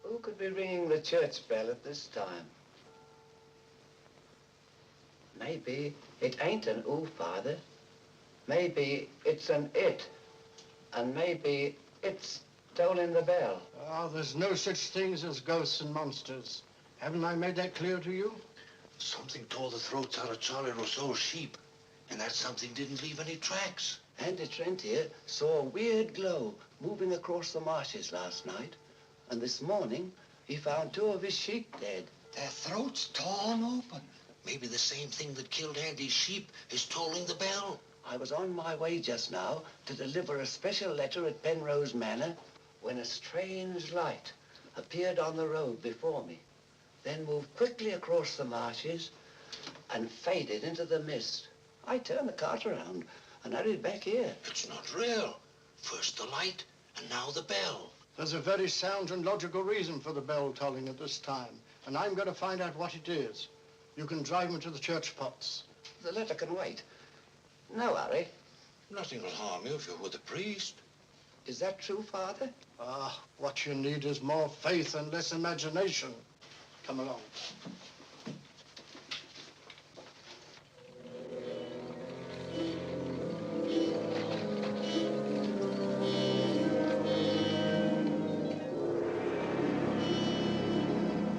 Who could be ringing the church bell at this time? Maybe it ain't an ooh, Father. Maybe it's an it. And maybe it's tolling the bell. Oh, there's no such things as ghosts and monsters. Haven't I made that clear to you? Something tore the throats out of Charlie Rousseau's sheep, and that something didn't leave any tracks. Andy Trent here saw a weird glow moving across the marshes last night. And this morning, he found 2 of his sheep dead. Their throats torn open. Maybe the same thing that killed Andy's sheep is tolling the bell. I was on my way just now to deliver a special letter at Penrose Manor when a strange light appeared on the road before me, then moved quickly across the marshes and faded into the mist. I turned the cart around and hurried back here. It's not real. First the light, and now the bell. There's a very sound and logical reason for the bell tolling at this time, and I'm going to find out what it is. You can drive me to the church pots. The letter can wait. No hurry. Nothing will harm you if you're with the priest. Is that true, Father? Ah, what you need is more faith and less imagination. Come along.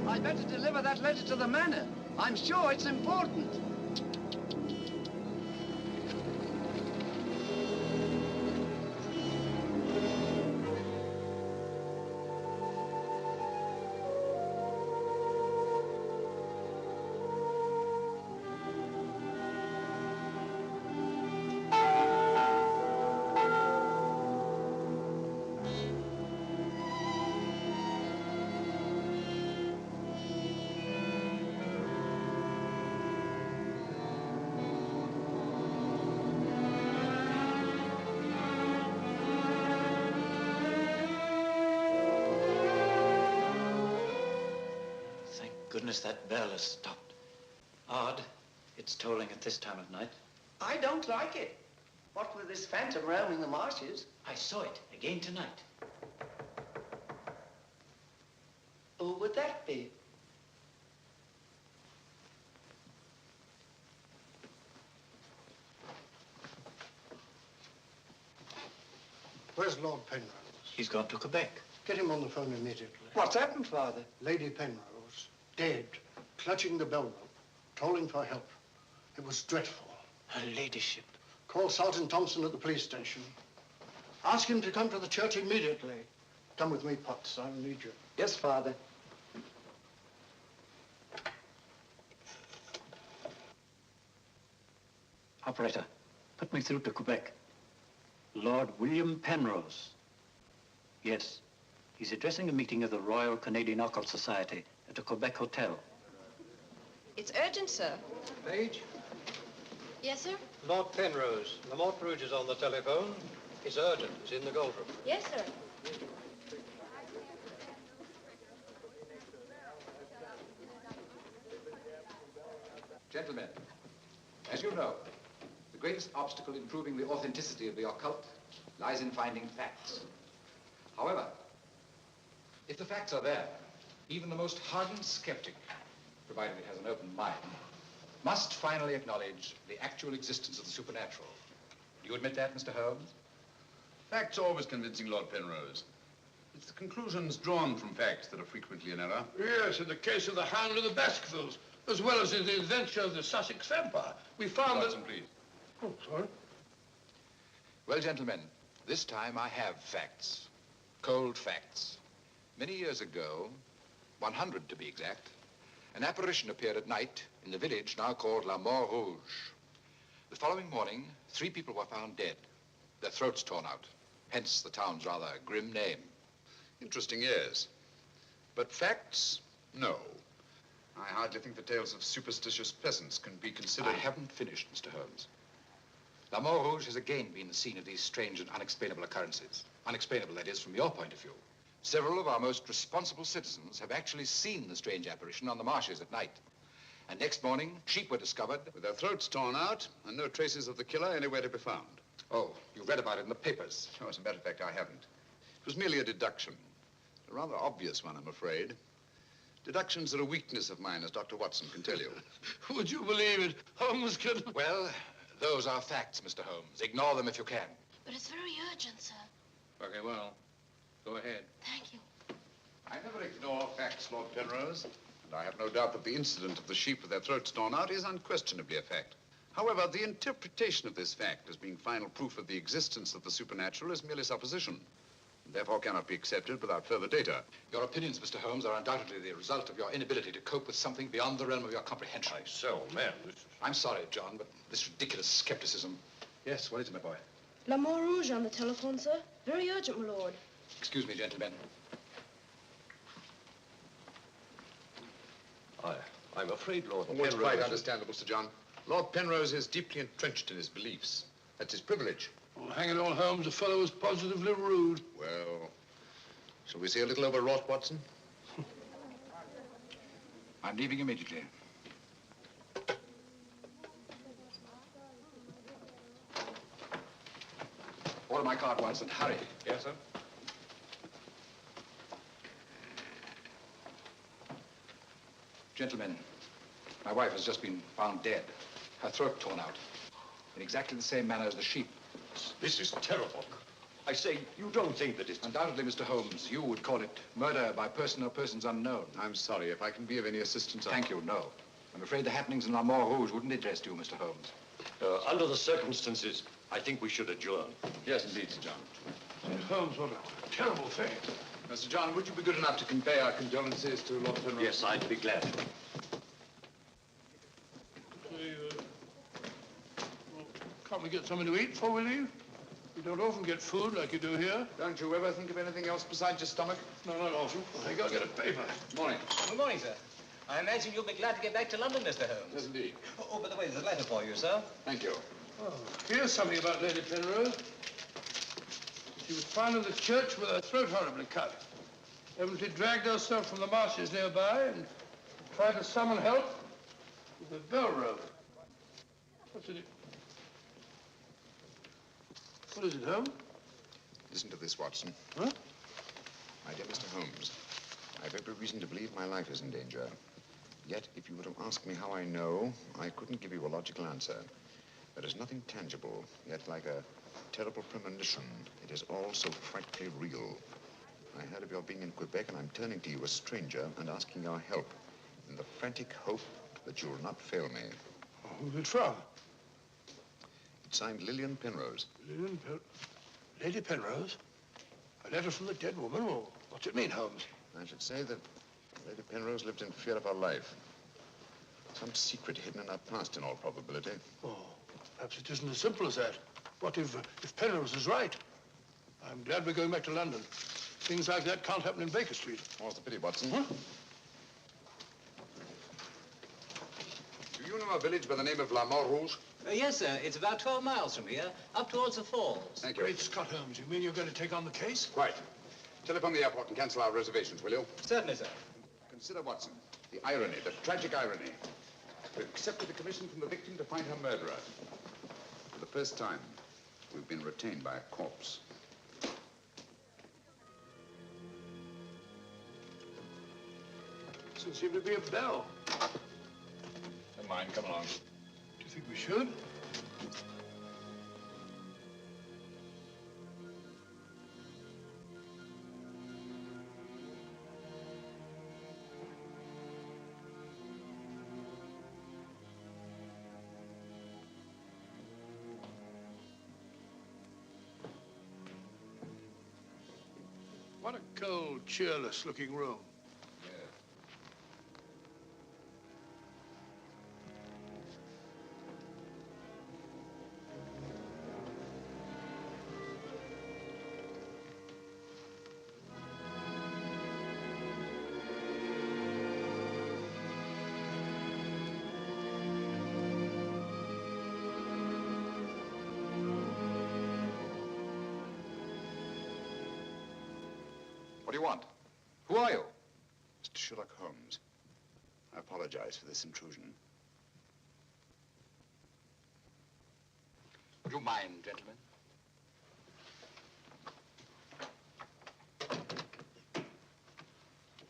I'd better deliver that letter to the manor. I'm sure it's important. Goodness, that bell has stopped. Odd, it's tolling at this time of night. I don't like it. What with this phantom roaming the marshes? I saw it again tonight. Who would that be? Where's Lord Penrose? He's gone to Quebec. Get him on the phone immediately. What's happened, Father? Lady Penrose, dead, clutching the bell rope, tolling for help. It was dreadful. Her ladyship. Call Sergeant Thompson at the police station. Ask him to come to the church immediately. Come with me, Potts. I'll need you. Yes, Father. Operator, put me through to Quebec. Lord William Penrose. Yes, he's addressing a meeting of the Royal Canadian Occult Society at a Quebec hotel. It's urgent, sir. Page? Yes, sir? Lord Penrose. Lamont Rouge is on the telephone. It's urgent. It's in the Gold Room. Yes, sir. Gentlemen, as you know, the greatest obstacle in proving the authenticity of the occult lies in finding facts. However, if the facts are there, even the most hardened skeptic, provided it has an open mind, must finally acknowledge the actual existence of the supernatural. Do you admit that, Mr. Holmes? Facts are always convincing, Lord Penrose. It's the conclusions drawn from facts that are frequently in error. Yes, in the case of the Hound of the Baskervilles, as well as in the adventure of the Sussex Vampire, we found Watson, please. Oh, sorry. Well, gentlemen, this time I have facts. Cold facts. Many years ago, 100 to be exact, an apparition appeared at night in the village now called La Mort Rouge. The following morning, 3 people were found dead, their throats torn out, hence the town's rather grim name. Interesting, yes. But facts, no. I hardly think the tales of superstitious peasants can be considered... I haven't finished, Mr. Holmes. La Mort Rouge has again been the scene of these strange and unexplainable occurrences. Unexplainable, that is, from your point of view. Several of our most responsible citizens have actually seen the strange apparition on the marshes at night. And next morning, sheep were discovered... with their throats torn out and no traces of the killer anywhere to be found. Oh, you read about it in the papers. Oh, as a matter of fact, I haven't. It was merely a deduction. A rather obvious one, I'm afraid. Deductions are a weakness of mine, as Dr. Watson can tell you. Would you believe it? Holmes could... Well, those are facts, Mr. Holmes. Ignore them if you can. But it's very urgent, sir. Okay, well, go ahead. Thank you. I never ignore facts, Lord Penrose. And I have no doubt that the incident of the sheep with their throats torn out is unquestionably a fact. However, the interpretation of this fact as being final proof of the existence of the supernatural is merely supposition, and therefore cannot be accepted without further data. Your opinions, Mr. Holmes, are undoubtedly the result of your inability to cope with something beyond the realm of your comprehension. Myself, man. I'm sorry, John, but this ridiculous skepticism... Yes, what is it, my boy? La Mort Rouge on the telephone, sir. Very urgent, my lord. Excuse me, gentlemen. I'm afraid, Lord Well, it's quite understandable, Sir John. Lord Penrose is deeply entrenched in his beliefs. That's his privilege. Oh, hang it all, Holmes, the fellow was positively rude. Well, shall we see a little overwrought, Watson? I'm leaving immediately. Order my car at once and hurry. Yes, sir. Gentlemen, my wife has just been found dead. Her throat torn out. In exactly the same manner as the sheep. This is terrible. I say, you don't think that it's... Undoubtedly, Mr. Holmes, you would call it murder by person or persons unknown. I'm sorry. If I can be of any assistance... Thank you, no. I'm afraid the happenings in La Mort Rouge wouldn't interest you, Mr. Holmes. Under the circumstances, I think we should adjourn. Yes, indeed, Sir John. St. Holmes, what a terrible thing. Mr. John, would you be good enough to convey our condolences to Lord Penrose? Yes, I'd be glad. Can't we get something to eat before we leave? We don't often get food like you do here. Don't you ever think of anything else besides your stomach? No, not often. I gotta get a paper. Morning. Good morning, sir. I imagine you'll be glad to get back to London, Mr. Holmes. Yes, indeed. Oh, by the way, there's a letter for you, sir. Thank you. Oh, here's something about Lady Penrose. She was found in the church with her throat horribly cut. Evidently dragged herself from the marshes nearby and tried to summon help with a bell rope. What's it? What is it, Holmes? Listen to this, Watson. Huh? My dear Mr. Holmes, I've every reason to believe my life is in danger. Yet, if you were to ask me how I know, I couldn't give you a logical answer. There is nothing tangible, yet like a terrible premonition. It is all so frightfully real. I heard of your being in Quebec, and I'm turning to you, a stranger, and asking your help in the frantic hope that you'll not fail me. Oh, who's it from? It's signed Lillian Penrose. Lady Penrose? A letter from the dead woman? Well, what's it mean, Holmes? I should say that Lady Penrose lived in fear of her life. Some secret hidden in her past, in all probability. Oh, perhaps it isn't as simple as that. What if Penrose is right? I'm glad we're going back to London. Things like that can't happen in Baker Street. More's the pity, Watson. Huh? Do you know a village by the name of La Mort Rouge? Yes, sir. It's about 12 miles from here, up towards the falls. Thank you. Great Scott, Holmes. You mean you're going to take on the case? Quite. Telephone the airport and cancel our reservations, will you? Certainly, sir. Consider, Watson, the irony, the tragic irony. We've accepted a commission from the victim to find her murderer. For the first time, we've been retained by a corpse. Doesn't seem to be a bell. Never mind, come along. Do you think we should? What a cold, cheerless-looking room. What do you want? Who are you? Mr. Sherlock Holmes. I apologize for this intrusion. Would you mind, gentlemen?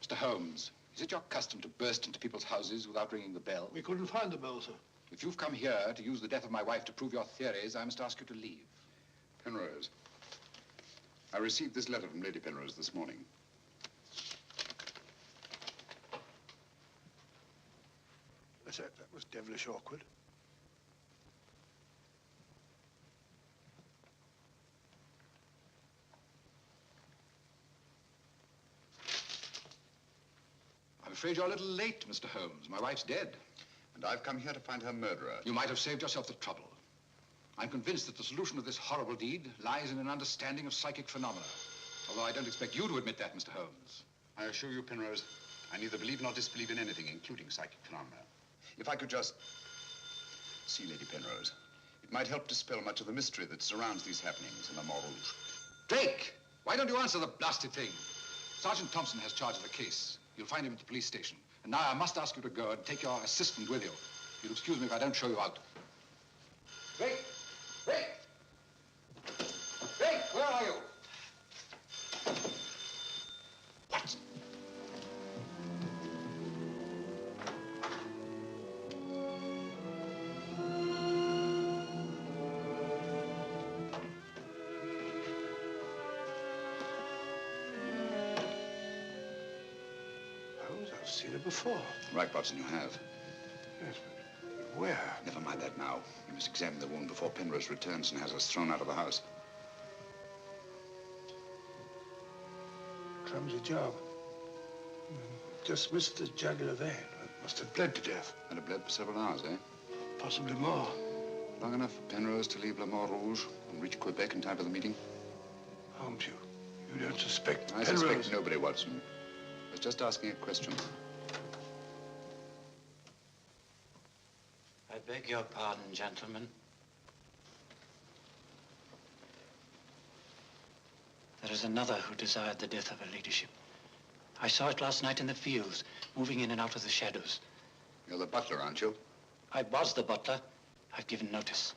Mr. Holmes, is it your custom to burst into people's houses without ringing the bell? We couldn't find the bell, sir. If you've come here to use the death of my wife to prove your theories, I must ask you to leave. Penrose. I received this letter from Lady Penrose this morning. That was devilish awkward. I'm afraid you're a little late, Mr. Holmes. My wife's dead. And I've come here to find her murderer. You might have saved yourself the trouble. I'm convinced that the solution of this horrible deed lies in an understanding of psychic phenomena. Although I don't expect you to admit that, Mr. Holmes. I assure you, Penrose, I neither believe nor disbelieve in anything, including psychic phenomena. If I could just see Lady Penrose, it might help dispel much of the mystery that surrounds these happenings in the Mort Rouge. Drake! Why don't you answer the blasted thing? Sergeant Thompson has charge of the case. You'll find him at the police station. And now I must ask you to go and take your assistant with you. You'll excuse me if I don't show you out. Drake! Drake! Drake, where are you? What? Holmes, I've seen it before. Right, Watson, you have. Yes, but where? Never mind that now. You must examine the wound before Penrose returns and has us thrown out of the house. Clumsy job. Just missed the jugular vein. It must have bled to death. And it bled for several hours, eh? Possibly more. Long enough for Penrose to leave Le Mort Rouge and reach Quebec in time for the meeting? Holmes, you don't suspect I Penrose? suspect nobody, Watson. I was just asking a question. I beg your pardon, gentlemen. There is another who desired the death of her ladyship. I saw it last night in the fields, moving in and out of the shadows. You're the butler, aren't you? I was the butler. I've given notice.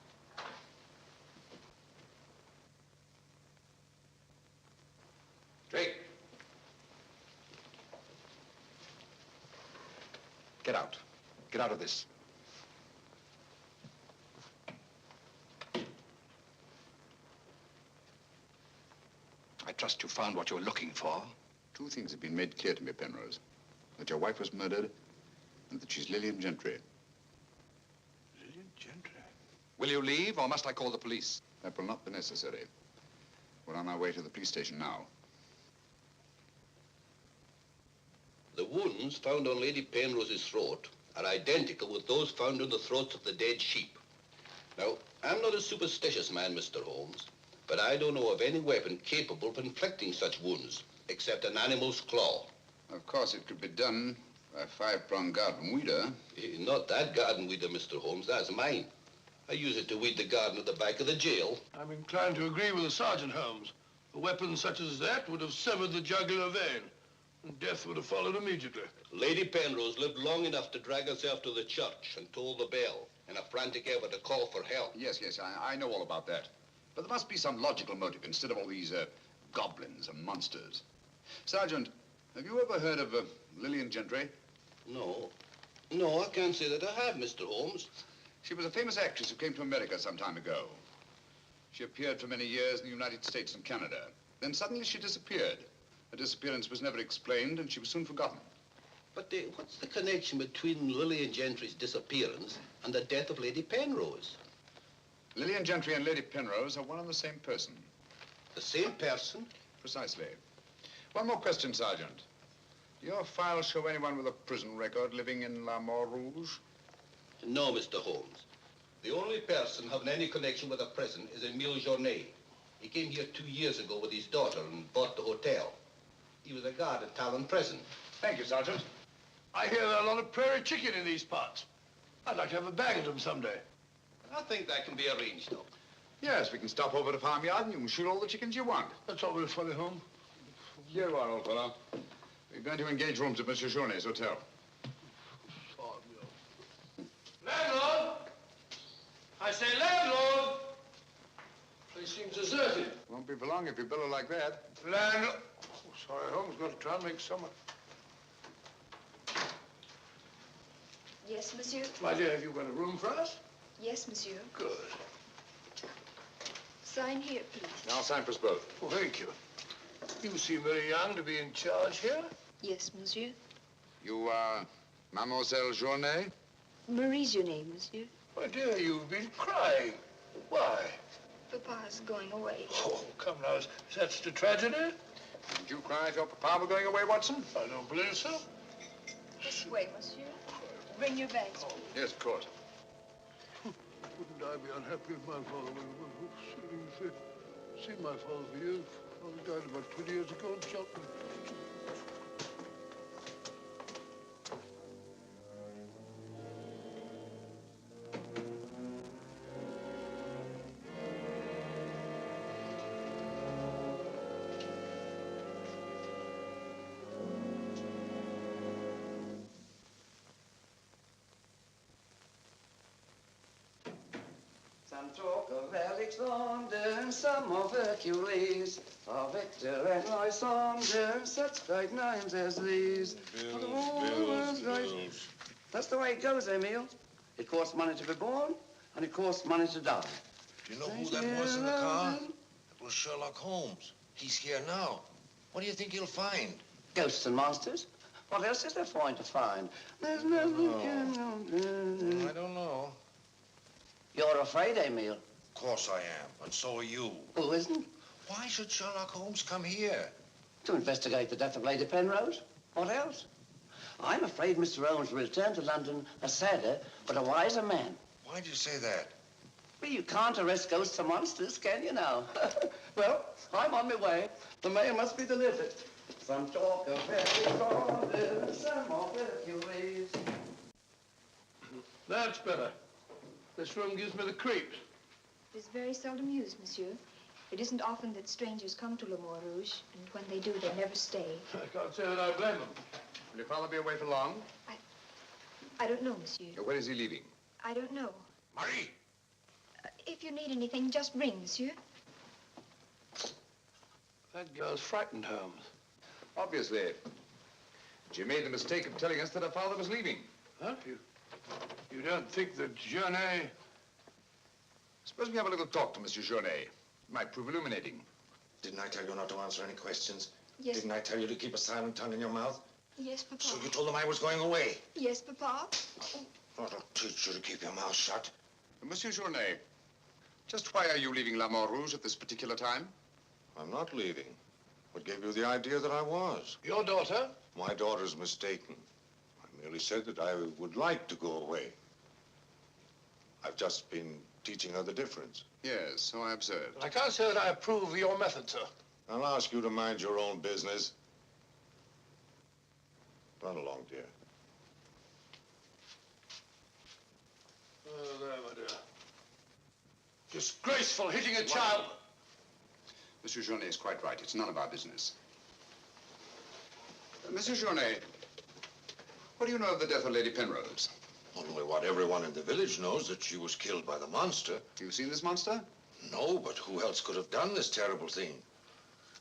Drake! Get out. Get out of this. trust you found what you were looking for. Two things have been made clear to me, Penrose. That your wife was murdered and that she's Lillian Gentry. Lillian Gentry? Will you leave, or must I call the police? That will not be necessary. We're on our way to the police station now. The wounds found on Lady Penrose's throat are identical with those found on the throats of the dead sheep. Now, I'm not a superstitious man, Mr. Holmes, but I don't know of any weapon capable of inflicting such wounds, except an animal's claw. Of course, it could be done by a five-pronged garden weeder. Not that garden weeder, Mr. Holmes, that's mine. I use it to weed the garden at the back of the jail. I'm inclined to agree with the Sergeant, Holmes. A weapon such as that would have severed the jugular vein, and death would have followed immediately. Lady Penrose lived long enough to drag herself to the church and toll the bell in a frantic effort to call for help. Yes, I know all about that. But there must be some logical motive instead of all these goblins and monsters. Sergeant, have you ever heard of Lillian Gentry? No, I can't say that I have, Mr. Holmes. She was a famous actress who came to America some time ago. She appeared for many years in the United States and Canada. Then suddenly she disappeared. Her disappearance was never explained, and she was soon forgotten. But what's the connection between Lillian Gentry's disappearance and the death of Lady Penrose? Lillian Gentry and Lady Penrose are one and the same person. The same person? Precisely. One more question, Sergeant. Do your files show anyone with a prison record living in La Mort Rouge? No, Mr. Holmes. The only person having any connection with a prison is Emile Journet. He came here 2 years ago with his daughter and bought the hotel. He was a guard at Talon Prison. Thank you, Sergeant. I hear there are a lot of prairie chicken in these parts. I'd like to have a bag of them someday. I think that can be arranged, though. Yes, we can stop over at the farmyard and you can shoot all the chickens you want. That's all very funny, Holmes. Here you are, old fellow. We're going to engage rooms at Monsieur Journet's hotel. Landlord! I say landlord! Place seems deserted. Won't be for long if you billow like that. Landlord! Oh, sorry, Holmes. Got to try and make summer. Yes, monsieur? My dear, have you got a room for us? Yes, monsieur. Good. Sign here, please. I'll sign for us both. Oh, thank you. You seem very young to be in charge here. Yes, monsieur. You are Mademoiselle Journet? Marie's your name, monsieur. My dear, you've been crying. Why? Papa's going away. Oh, come now. Is that such a tragedy? Did you cry if your papa were going away, Watson? I don't believe so. This way, monsieur. Bring your bags, please. Yes, of course. Wouldn't I be unhappy if my father were seen my father for years? Father died about 20 years ago in Cheltenham. Some talk of Alexander, some of Hercules, of Hector and Lysander, such great names as these. Bills. That's the way it goes, Emile. It costs money to be born, and it costs money to die. Do you know who that was in the car? It was Sherlock Holmes. He's here now. What do you think he'll find? Ghosts and monsters. What else is there for him to find? There's nothing. I don't know. You're afraid, Emile? Of course I am, and so are you. Who isn't? Why should Sherlock Holmes come here? To investigate the death of Lady Penrose. What else? I'm afraid Mr. Holmes will return to London a sadder, but a wiser man. Why'd you say that? Well, you can't arrest ghosts and monsters, can you now? Well, I'm on my way. The mail must be delivered. Some talk of Alexander, some of Hercules. That's better. This room gives me the creeps. It is very seldom used, monsieur. It isn't often that strangers come to Le Mort Rouge, and when they do, they never stay. I can't say that I blame them. Will your father be away for long? I don't know, monsieur. When is he leaving? I don't know. Marie! If you need anything, just ring, monsieur. That girl's frightened, Holmes. Obviously. She made the mistake of telling us that her father was leaving. Huh? You don't think that Journet... Suppose we have a little talk to Monsieur Journet. It might prove illuminating. Didn't I tell you not to answer any questions? Yes. Didn't I tell you to keep a silent tongue in your mouth? Yes, Papa. So you told them I was going away? Yes, Papa. That'll teach you to keep your mouth shut. Monsieur Journet, just why are you leaving La Mort Rouge at this particular time? I'm not leaving. What gave you the idea that I was? Your daughter? My daughter's mistaken. I merely said that I would like to go away. I've just been teaching her the difference. Yes, so I observed. I can't say that I approve of your method, sir. I'll ask you to mind your own business. Run along, dear. Oh, there, my dear. Disgraceful, hitting a child. Monsieur Journet is quite right. It's none of our business. Monsieur Journet, what do you know of the death of Lady Penrose? Only what everyone in the village knows, that she was killed by the monster. You've seen this monster? No, but who else could have done this terrible thing?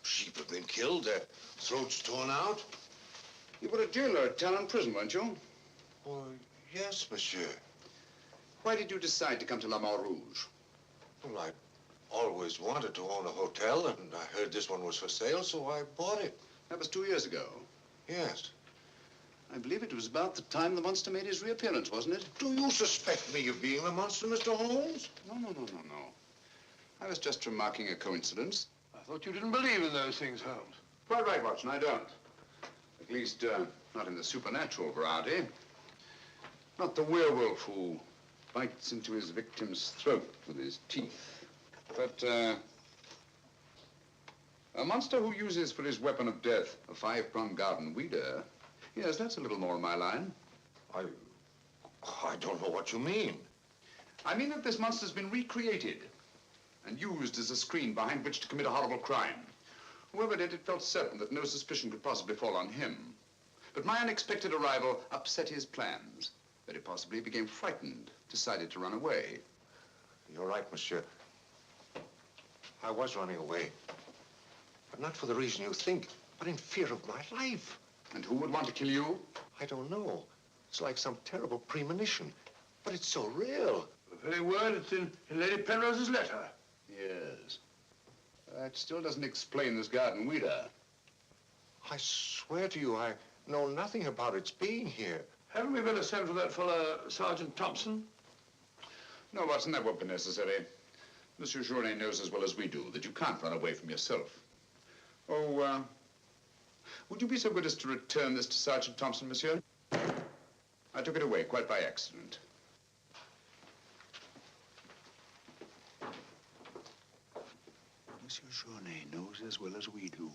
Sheep have been killed, their throats torn out. You were a jailer at Talon prison, weren't you? Oh, yes, monsieur. Why did you decide to come to La Mort Rouge? Well, I always wanted to own a hotel, and I heard this one was for sale, so I bought it. That was 2 years ago. Yes. I believe it was about the time the monster made his reappearance, wasn't it? Do you suspect me of being the monster, Mr. Holmes? No. I was just remarking a coincidence. I thought you didn't believe in those things, Holmes. Quite right, Watson, I don't. At least, not in the supernatural variety. Not the werewolf who bites into his victim's throat with his teeth. But, a monster who uses for his weapon of death a 5-pronged garden weeder, yes, that's a little more in my line. I don't know what you mean. I mean that this monster's been recreated and used as a screen behind which to commit a horrible crime. Whoever did it felt certain that no suspicion could possibly fall on him. But my unexpected arrival upset his plans. Very possibly he became frightened, decided to run away. You're right, monsieur. I was running away. But not for the reason you think, but in fear of my life. And who would want to kill you? I don't know. It's like some terrible premonition. But it's so real. The very word, it's in Lady Penrose's letter. Yes. That still doesn't explain this garden weeder. I swear to you, I know nothing about its being here. Haven't we better send for that fellow, Sergeant Thompson? No, Watson, that won't be necessary. Monsieur Journet knows as well as we do that you can't run away from yourself. Oh, would you be so good as to return this to Sergeant Thompson, monsieur? I took it away quite by accident. Monsieur Journet knows as well as we do.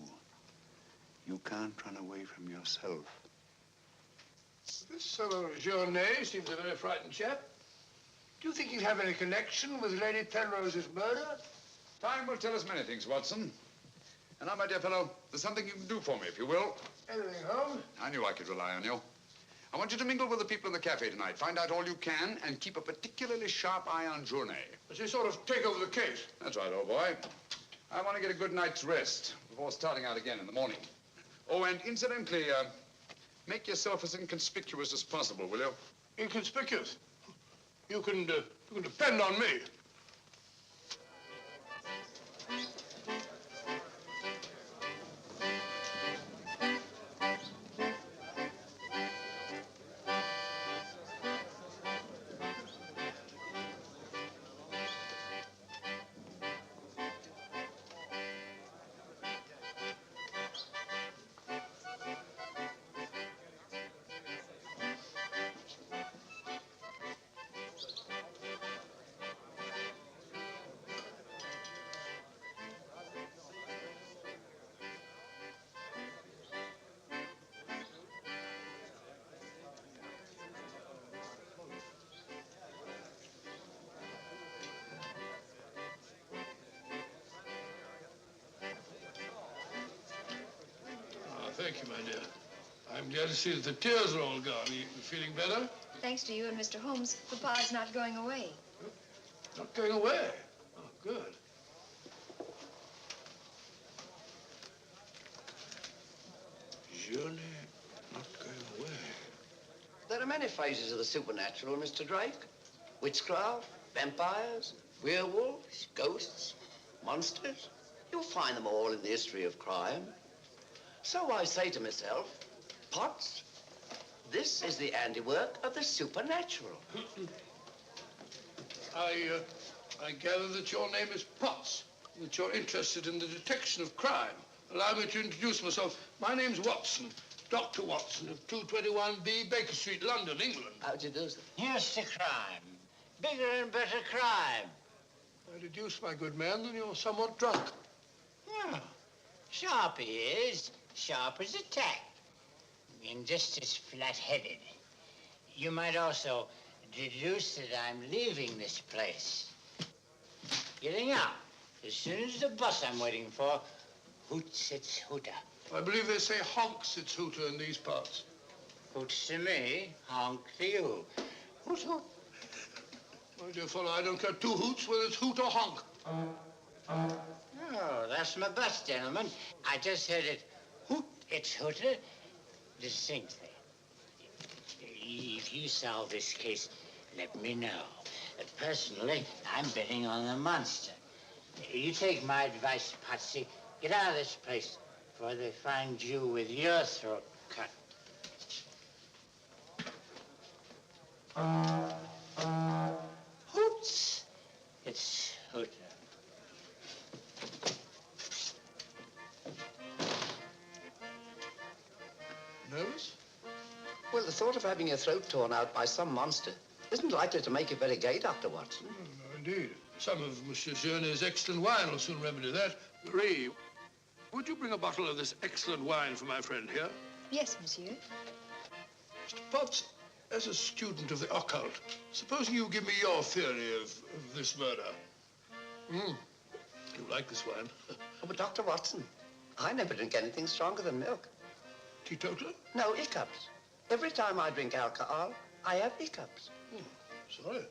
You can't run away from yourself. This fellow Journet seems a very frightened chap. Do you think he'd have any connection with Lady Penrose's murder? Time will tell us many things, Watson. And now, my dear fellow, there's something you can do for me, if you will. Anything, Holmes? I knew I could rely on you. I want you to mingle with the people in the cafe tonight. Find out all you can and keep a particularly sharp eye on Journet. As you sort of take over the case. That's right, old boy. I want to get a good night's rest before starting out again in the morning. Oh, and incidentally, make yourself as inconspicuous as possible, will you? Inconspicuous? You can depend on me. Thank you, my dear. I'm glad to see that the tears are all gone. Are you feeling better? Thanks to you and Mr. Holmes, Papa's not going away. Not going away? Oh, good. Journet not going away. There are many phases of the supernatural, Mr. Drake. Witchcraft, vampires, werewolves, ghosts, monsters. You'll find them all in the history of crime. So I say to myself, Potts, this is the handiwork of the supernatural. I gather that your name is Potts, that you're interested in the detection of crime. Allow me to introduce myself. My name's Watson, Dr. Watson of 221B Baker Street, London, England. How do you do, sir? Here's to crime. Bigger and better crime. I deduce, my good man, that you're somewhat drunk. Yeah. Sharp he is, sharp as a tack, and just as flat-headed. You might also deduce that I'm leaving this place. Getting out as soon as the bus I'm waiting for hoots its hooter. I believe they say honks its hooter in these parts. Hoots to me, honk to you. Hoot, hoot. My dear fellow, I don't care two hoots whether it's hoot or honk. Oh, that's my bus, gentlemen. I just heard it hoot its hooter distinctly. If you solve this case, let me know. Personally, I'm betting on the monster. You take my advice, Patsy. Get out of this place before they find you with your throat cut. Hoots its hooter. Nervous? Well, the thought of having your throat torn out by some monster isn't likely to make you very gay, Dr. Watson. No, indeed. Some of Monsieur Journet's excellent wine will soon remedy that. Marie, would you bring a bottle of this excellent wine for my friend here? Yes, monsieur. Mr. Potts, as a student of the occult, supposing you give me your theory of this murder. You like this wine? Oh, but Dr. Watson, I never drink anything stronger than milk. Teetotaler? No, hiccups. Every time I drink alcohol, I have hiccups. Sorry.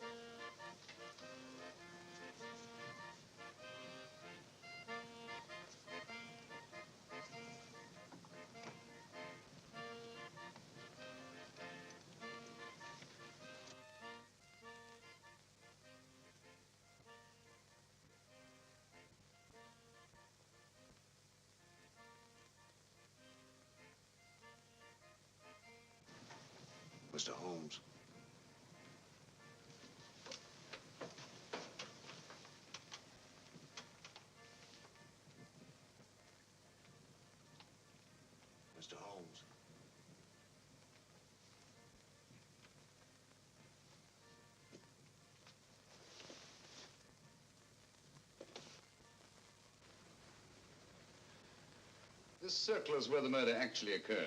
Mr. Holmes. Mr. Holmes. This circle is where the murder actually occurred.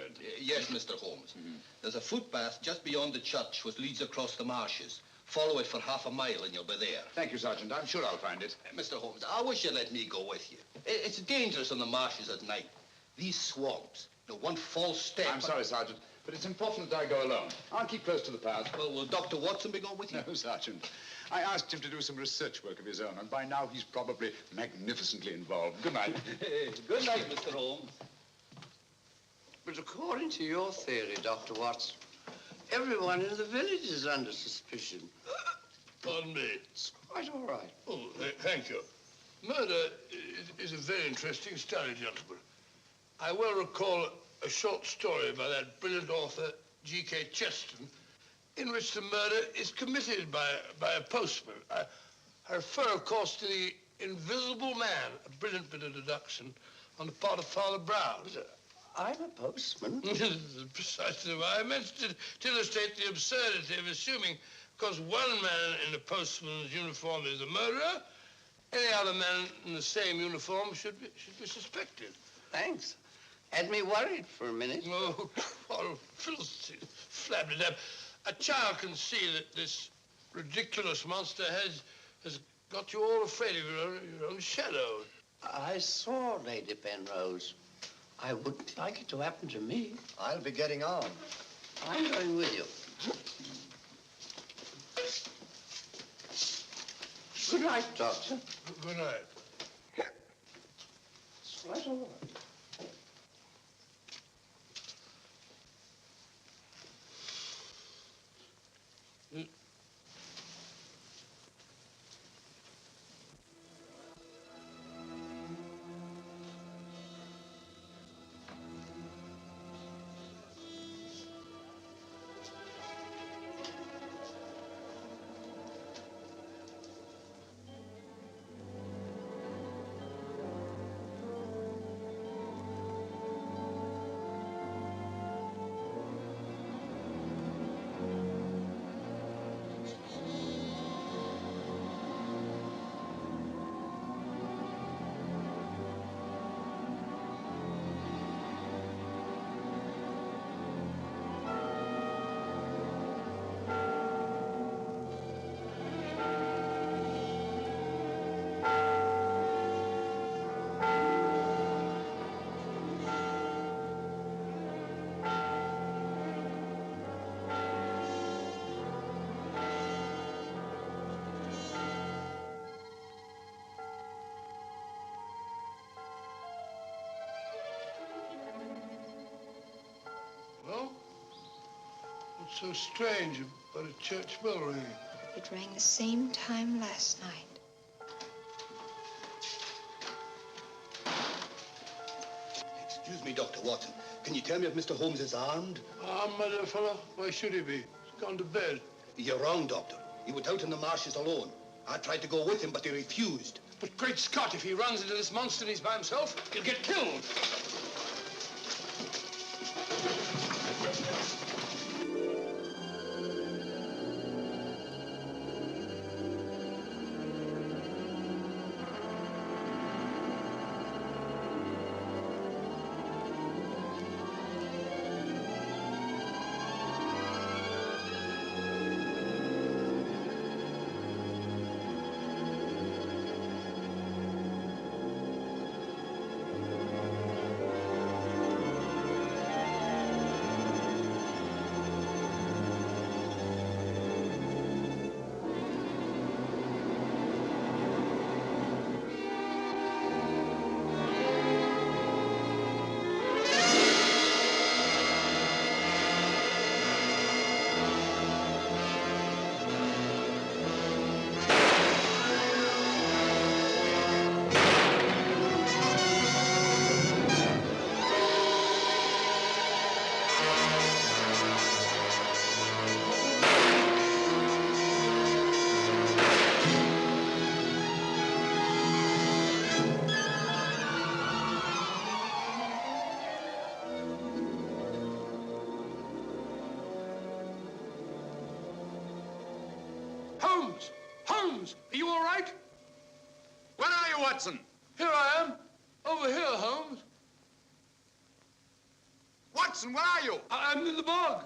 Yes, Mr. Holmes. There's a footpath just beyond the church which leads across the marshes. Follow it for half a mile and you'll be there. Thank you, Sergeant. I'm sure I'll find it. Mr. Holmes, I wish you'd let me go with you. It's dangerous on the marshes at night. These swamps, one false step... I'm sorry, Sergeant, but it's important that I go alone. I'll keep close to the path. Well, will Dr. Watson be going with you? No, Sergeant. I asked him to do some research work of his own, and by now he's probably magnificently involved. Good night. Good night, Mr. Holmes. But according to your theory, Dr. Watson, everyone in the village is under suspicion. Pardon me. It's quite all right. Oh, thank you. Murder is a very interesting study, gentlemen. I well recall a short story by that brilliant author, G.K. Chesterton, in which the murder is committed by a postman. I refer, of course, to the Invisible Man, a brilliant bit of deduction on the part of Father Brown. I'm a postman. Precisely why I mentioned it, to illustrate the absurdity of assuming because one man in a postman's uniform is a murderer, any other man in the same uniform should be suspected. Thanks. Had me worried for a minute. Oh, Philistine, flabbed it up. A child can see that this ridiculous monster has got you all afraid of your own shadow. I saw Lady Penrose. I wouldn't like it to happen to me. I'll be getting on. I'm going with you. Good night, Doctor. Good night. It's right all right. So strange about a church bell ringing. It rang the same time last night. Excuse me, Dr. Watson. Can you tell me if Mr. Holmes is armed? Armed, my dear fellow? Why should he be? He's gone to bed. You're wrong, Doctor. He went out in the marshes alone. I tried to go with him, but he refused. But great Scott, if he runs into this monster and he's by himself, he'll get killed. Holmes! Holmes! Are you all right? Where are you, Watson? Here I am. Over here, Holmes. Watson, where are you? I'm in the bog.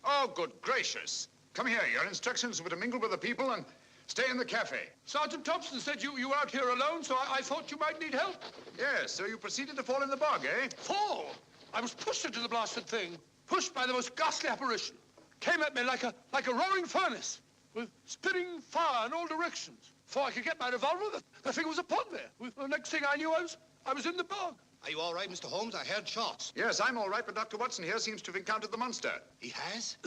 Oh, good gracious. Come here. Your instructions were to mingle with the people and stay in the cafe. Sergeant Thompson said you were out here alone, so I thought you might need help. Yes, so you proceeded to fall in the bog, eh? Fall? I was pushed into the blasted thing. Pushed by the most ghastly apparition. Came at me like a roaring furnace, with spitting fire in all directions. Before I could get my revolver, the thing was upon me. The next thing I knew, I was in the bog. Are you all right, Mr. Holmes? I heard shots. Yes, I'm all right, but Dr. Watson here seems to have encountered the monster. He has?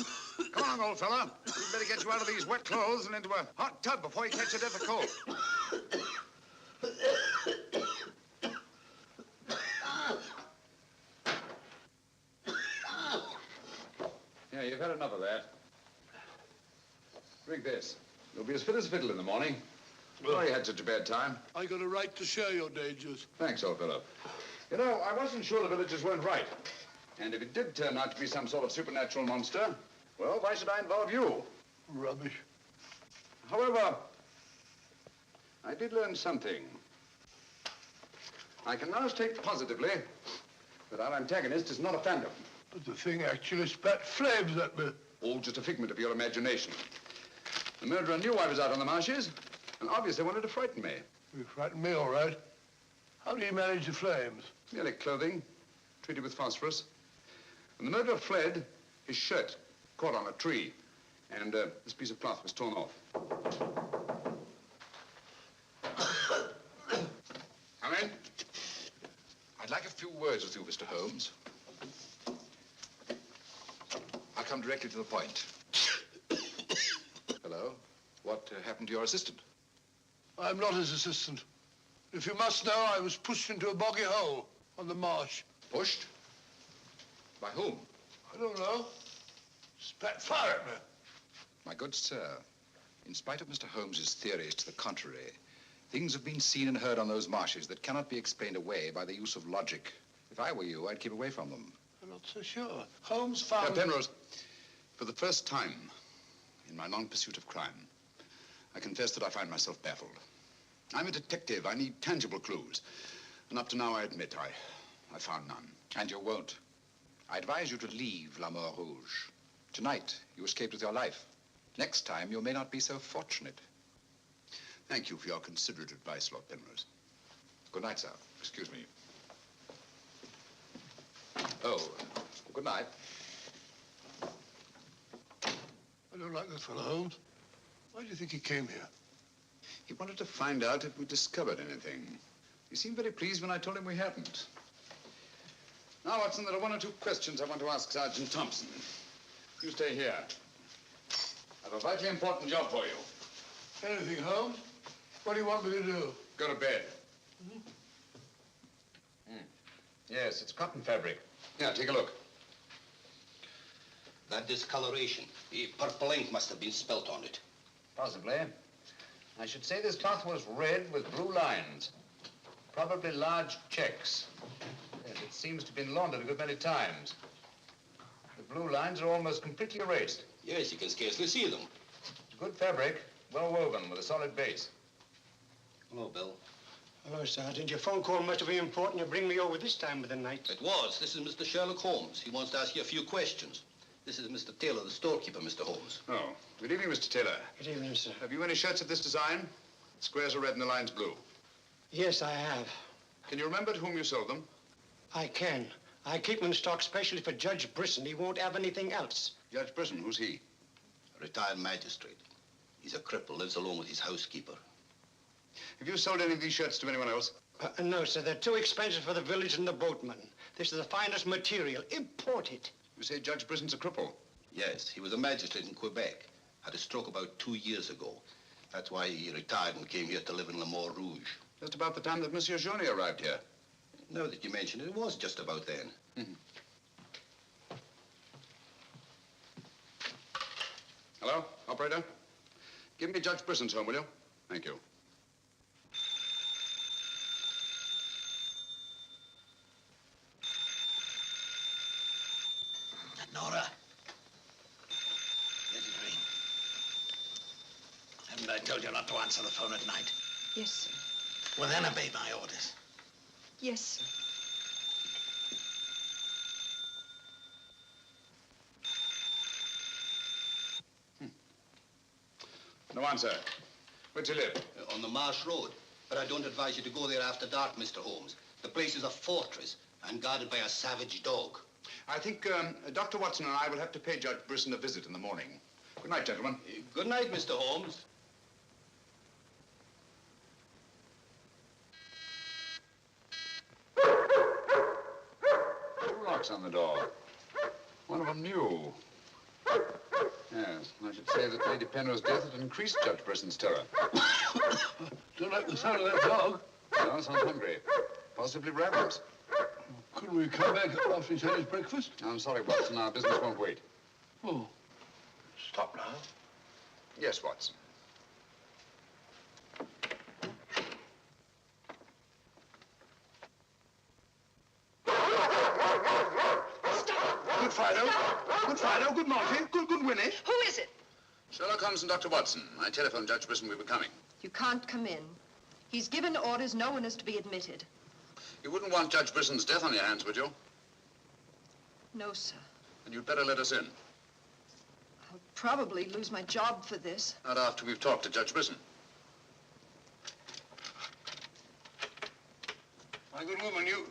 Come along, old fella. We'd better get you out of these wet clothes and into a hot tub before you catch a death of cold. Yeah, you've had enough of that. Drink this. You'll be as fit as a fiddle in the morning. Oh, you had such a bad time. I got a right to share your dangers. Thanks, old fellow. You know, I wasn't sure the villagers weren't right. And if it did turn out to be some sort of supernatural monster, well, why should I involve you? Rubbish. However, I did learn something. I can now state positively that our antagonist is not a phantom. But the thing actually spat flames at me. All just a figment of your imagination. The murderer knew I was out on the marshes, and obviously wanted to frighten me. You frightened me, all right. How do you manage the flames? Merely clothing, treated with phosphorus. When the murderer fled, his shirt caught on a tree, and this piece of cloth was torn off. Come in. I'd like a few words with you, Mr. Holmes. I'll come directly to the point. Hello? What happened to your assistant? I'm not his assistant. If you must know, I was pushed into a boggy hole on the marsh. Pushed? By whom? I don't know. Spat fire at me. My good sir, in spite of Mr. Holmes's theories to the contrary, things have been seen and heard on those marshes that cannot be explained away by the use of logic. If I were you, I'd keep away from them. I'm not so sure. Holmes found... Penrose, for the first time in my long pursuit of crime, I confess that I find myself baffled. I'm a detective. I need tangible clues. And up to now, I admit, I found none. And you won't. I advise you to leave La Mort Rouge. Tonight, you escaped with your life. Next time, you may not be so fortunate. Thank you for your considerate advice, Lord Penrose. Good night, sir. Excuse me. Oh, good night. I don't like that fellow, Holmes. Why do you think he came here? He wanted to find out if we discovered anything. He seemed very pleased when I told him we hadn't. Now, Watson, there are one or two questions I want to ask Sergeant Thompson. You stay here. I have a vitally important job for you. Anything, Holmes? What do you want me to do? Go to bed. Yes, it's cotton fabric. Yeah, take a look. That discoloration. The purple ink must have been spelt on it. Possibly. I should say this cloth was red with blue lines. Probably large checks. Yes, it seems to have been laundered a good many times. The blue lines are almost completely erased. Yes, you can scarcely see them. Good fabric, well woven with a solid base. Hello, Bill. Hello, Sergeant. Your phone call must have been important. You bring me over this time of the night. It was. This is Mr. Sherlock Holmes. He wants to ask you a few questions. This is Mr. Taylor, the storekeeper, Mr. Holmes. Oh, good evening, Mr. Taylor. Good evening, sir. Have you any shirts of this design? The squares are red and the lines blue. Yes, I have. Can you remember to whom you sold them? I can. I keep them in stock specially for Judge Brisson. He won't have anything else. Judge Brisson, who's he? A retired magistrate. He's a cripple, lives alone with his housekeeper. Have you sold any of these shirts to anyone else? No, sir. They're too expensive for the village and the boatmen. This is the finest material, imported. You say Judge Brisson's a cripple? Yes, he was a magistrate in Quebec. Had a stroke about 2 years ago. That's why he retired and came here to live in Le Mort Rouge. Just about the time that Monsieur Journey arrived here. Now that you mention it, it was just about then. Hello, operator? Give me Judge Brisson's home, will you? Thank you. Nora. Let it ring. Haven't I told you not to answer the phone at night? Yes, sir. Well, then obey my orders. Yes, sir. No answer. Where'd you live? On the Marsh Road. But I don't advise you to go there after dark, Mr. Holmes. The place is a fortress and guarded by a savage dog. I think Dr. Watson and I will have to pay Judge Brisson a visit in the morning. Good night, gentlemen. Good night, Mr. Holmes. Two locks on the door. One of them new. Yes, I should say that Lady Penrose's death had increased Judge Brisson's terror. Don't like the sound of that dog. No, sounds hungry. Possibly ravenous. Couldn't we come back after he's had his breakfast? I'm sorry, Watson. Our business won't wait. Oh. Stop now. Yes, Watson. Good Fido. Good Fido. Good Monty. Good Winnie. Who is it? Sherlock Holmes and Dr. Watson. I telephoned Judge Brisson we were coming. You can't come in. He's given orders no one is to be admitted. You wouldn't want Judge Brisson's death on your hands, would you? No, sir. Then you'd better let us in. I'll probably lose my job for this. Not after we've talked to Judge Brisson. My good woman, you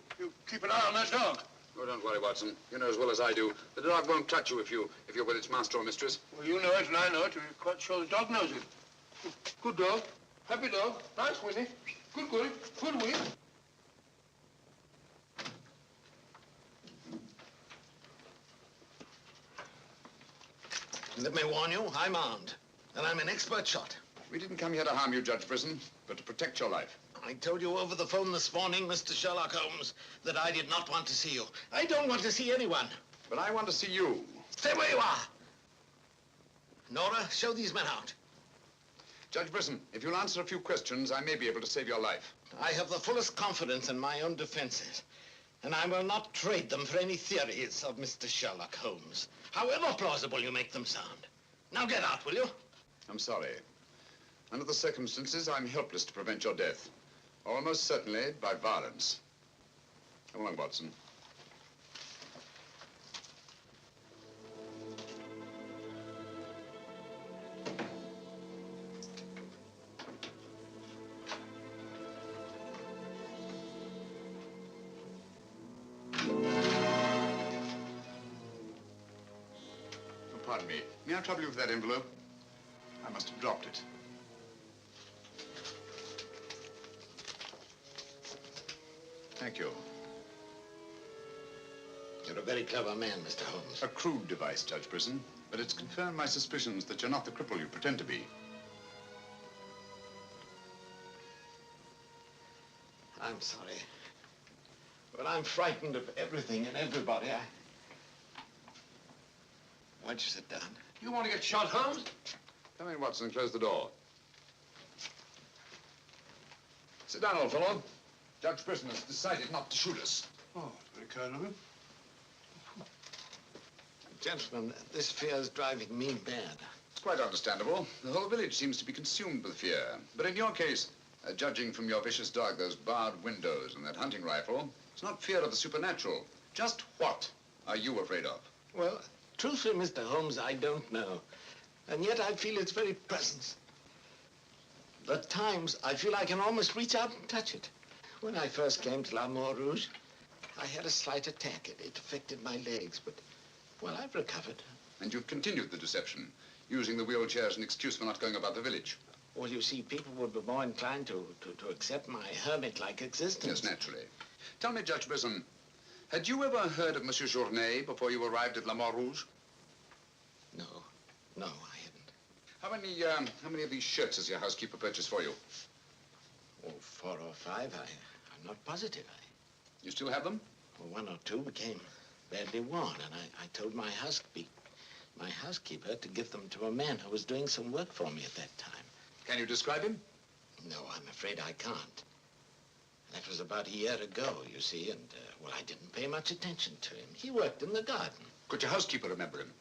keep an eye on that dog. Oh, don't worry, Watson. You know as well as I do. The dog won't touch you if you're with its master or mistress. Well, you know it and I know it. We're quite sure the dog knows it. Good dog. Happy dog. Nice, Winnie. Good Winnie. Let me warn you, I'm armed. And I'm an expert shot. We didn't come here to harm you, Judge Brisson, but to protect your life. I told you over the phone this morning, Mr. Sherlock Holmes, that I did not want to see you. I don't want to see anyone. But I want to see you. Stay where you are. Nora, show these men out. Judge Brisson, if you'll answer a few questions, I may be able to save your life. I have the fullest confidence in my own defenses, and I will not trade them for any theories of Mr. Sherlock Holmes, however plausible you make them sound. Now get out, will you? I'm sorry. Under the circumstances, I'm helpless to prevent your death. Almost certainly by violence. Come along, Watson. Pardon me. May I trouble you with that envelope? I must have dropped it. Thank you. You're a very clever man, Mr. Holmes. A crude device, Judge Brisson, but it's confirmed my suspicions that you're not the cripple you pretend to be. I'm sorry. But I'm frightened of everything and everybody. Why don't you sit down? You want to get shot, Holmes? Come in, Watson, and close the door. Sit down, old fellow. Judge Brisson has decided not to shoot us. Oh, very kind of him. Gentlemen, this fear's driving me mad. It's quite understandable. The whole village seems to be consumed with fear. But in your case, judging from your vicious dog, those barred windows, and that hunting rifle, it's not fear of the supernatural. Just what are you afraid of? Well, truthfully, Mr. Holmes, I don't know. And yet I feel its very presence. At times, I feel I can almost reach out and touch it. When I first came to La Mort Rouge, I had a slight attack. It affected my legs, but, well, I've recovered. And you've continued the deception, using the wheelchair as an excuse for not going about the village. Well, you see, people would be more inclined to accept my hermit-like existence. Yes, naturally. Tell me, Judge Brisson, had you ever heard of Monsieur Journet before you arrived at La Mort Rouge? No, I hadn't. How many of these shirts has your housekeeper purchased for you? Oh, 4 or 5. I'm not positive. You still have them? Well, 1 or 2 became badly worn, and I told my housekeeper to give them to a man who was doing some work for me at that time. Can you describe him? No, I'm afraid I can't. That was about a year ago, you see, and, well, I didn't pay much attention to him. He worked in the garden. Could your housekeeper remember him?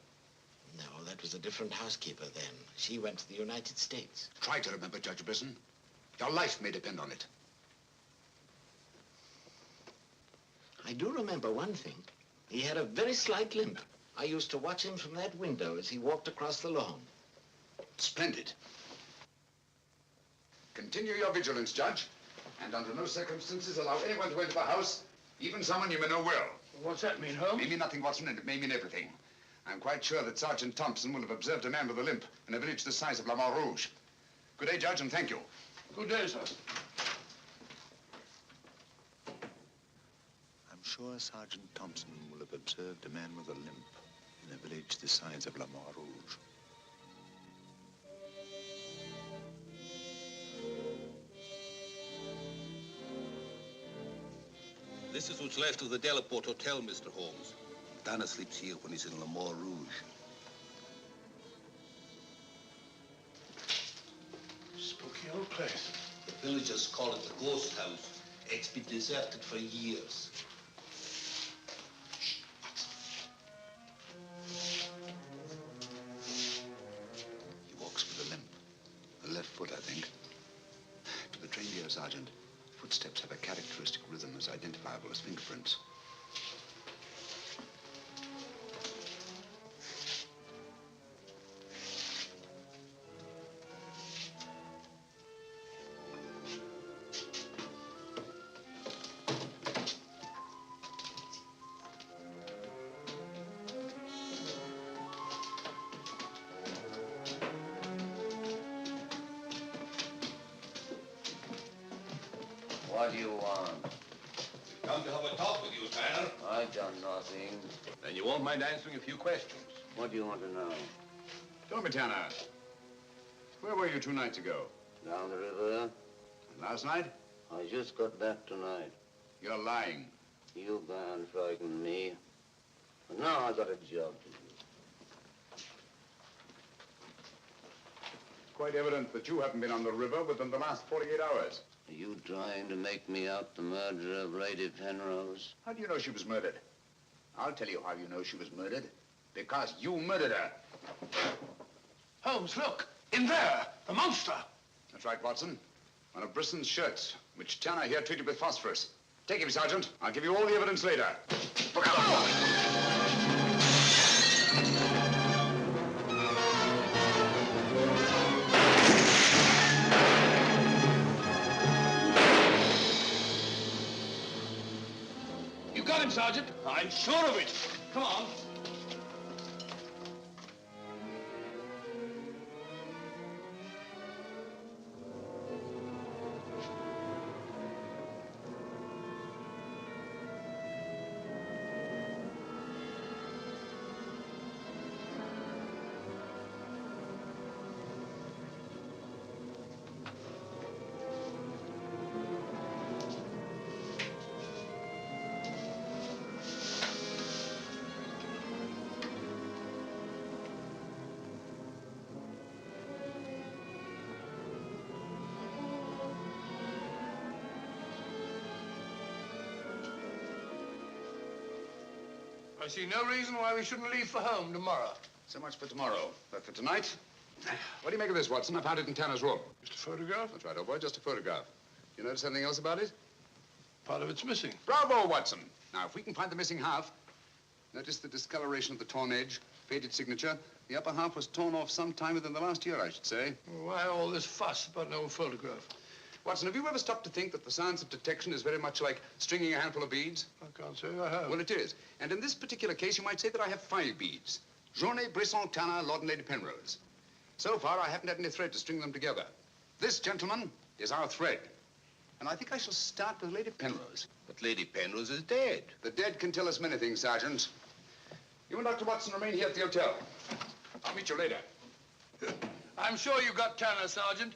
No, that was a different housekeeper then. She went to the United States. Try to remember, Judge Brisson. Your life may depend on it. I do remember one thing. He had a very slight limp. I used to watch him from that window as he walked across the lawn. Splendid. Continue your vigilance, Judge, and under no circumstances allow anyone to enter the house, even someone you may know well. What's that mean, Holmes? It may mean nothing, Watson, and it may mean everything. I'm quite sure that Sergeant Thompson will have observed a man with a limp in a village the size of La Mort Rouge. Good day, Judge, and thank you. Good day, sir. I'm sure Sergeant Thompson will have observed a man with a limp in a village the size of La Mort Rouge. This is what's left of the Delaport Hotel, Mr. Holmes. Dana sleeps here when he's in La Mort Rouge. Spooky old place. The villagers call it the ghost house. It's been deserted for years. He walks with a limp. The left foot, I think. To the trained ear, Sergeant, footsteps have a characteristic rhythm as identifiable as fingerprints. What do you want? We've come to have a talk with you, Tanner. I've done nothing. Then you won't mind answering a few questions. What do you want to know? Tell me, Tanner, where were you 2 nights ago? Down the river. And last night? I just got back tonight. You're lying. You can't frighten me. But now I got a job to do. It's quite evident that you haven't been on the river within the last 48 hours. Are you trying to make me out the murderer of Lady Penrose? How do you know she was murdered? I'll tell you how you know she was murdered. Because you murdered her. Holmes, look! In there! The monster! That's right, Watson. One of Brisson's shirts, which Tanner here treated with phosphorus. Take him, Sergeant. I'll give you all the evidence later. Look out! You got him, Sergeant. I'm sure of it. Come on. I see no reason why we shouldn't leave for home tomorrow. So much for tomorrow. But for tonight, what do you make of this, Watson? I found it in Tanner's room. Just a photograph? That's right, old boy, just a photograph. You notice anything else about it? Part of it's missing. Bravo, Watson. Now, if we can find the missing half, notice the discoloration of the torn edge, faded signature. The upper half was torn off sometime within the last year, I should say. Well, why all this fuss about an old photograph? Watson, have you ever stopped to think that the science of detection is very much like stringing a handful of beads? I can't say I have. Well, it is. And in this particular case, you might say that I have 5 beads. Journée, Brisson, Tanner, Lord and Lady Penrose. So far, I haven't had any thread to string them together. This, gentlemen, is our thread. And I think I shall start with Lady Penrose. But Lady Penrose is dead. The dead can tell us many things, Sergeant. You and Dr. Watson remain here at the hotel. I'll meet you later. I'm sure you got Tanner, Sergeant.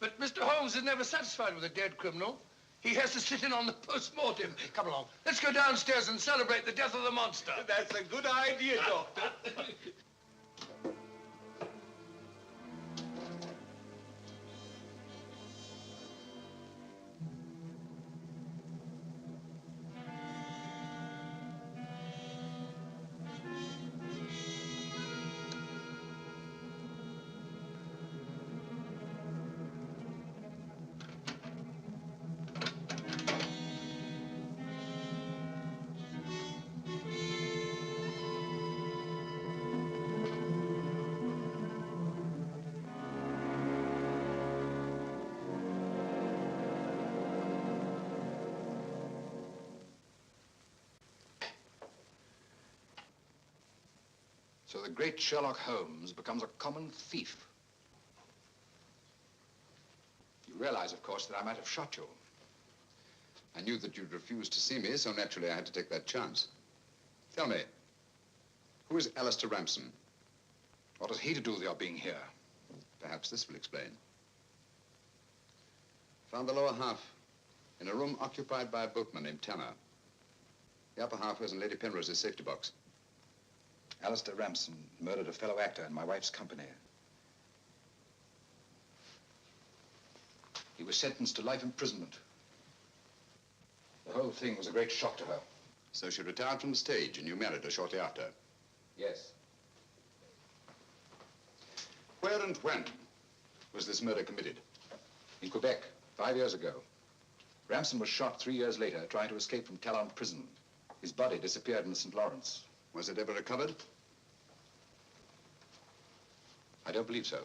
But Mr. Holmes is never satisfied with a dead criminal. He has to sit in on the post-mortem. Come along. Let's go downstairs and celebrate the death of the monster. That's a good idea, Doctor. So the great Sherlock Holmes becomes a common thief. You realize, of course, that I might have shot you. I knew that you'd refuse to see me, so naturally I had to take that chance. Tell me, who is Alistair Ramson? What has he to do with your being here? Perhaps this will explain. Found the lower half in a room occupied by a boatman named Tanner. The upper half was in Lady Penrose's safety box. Alistair Ramson murdered a fellow actor in my wife's company. He was sentenced to life imprisonment. The whole thing was a great shock to her. So she retired from the stage and you married her shortly after? Yes. Where and when was this murder committed? In Quebec, 5 years ago. Ramson was shot 3 years later trying to escape from Talon prison. His body disappeared in the St. Lawrence. Was it ever recovered? I don't believe so.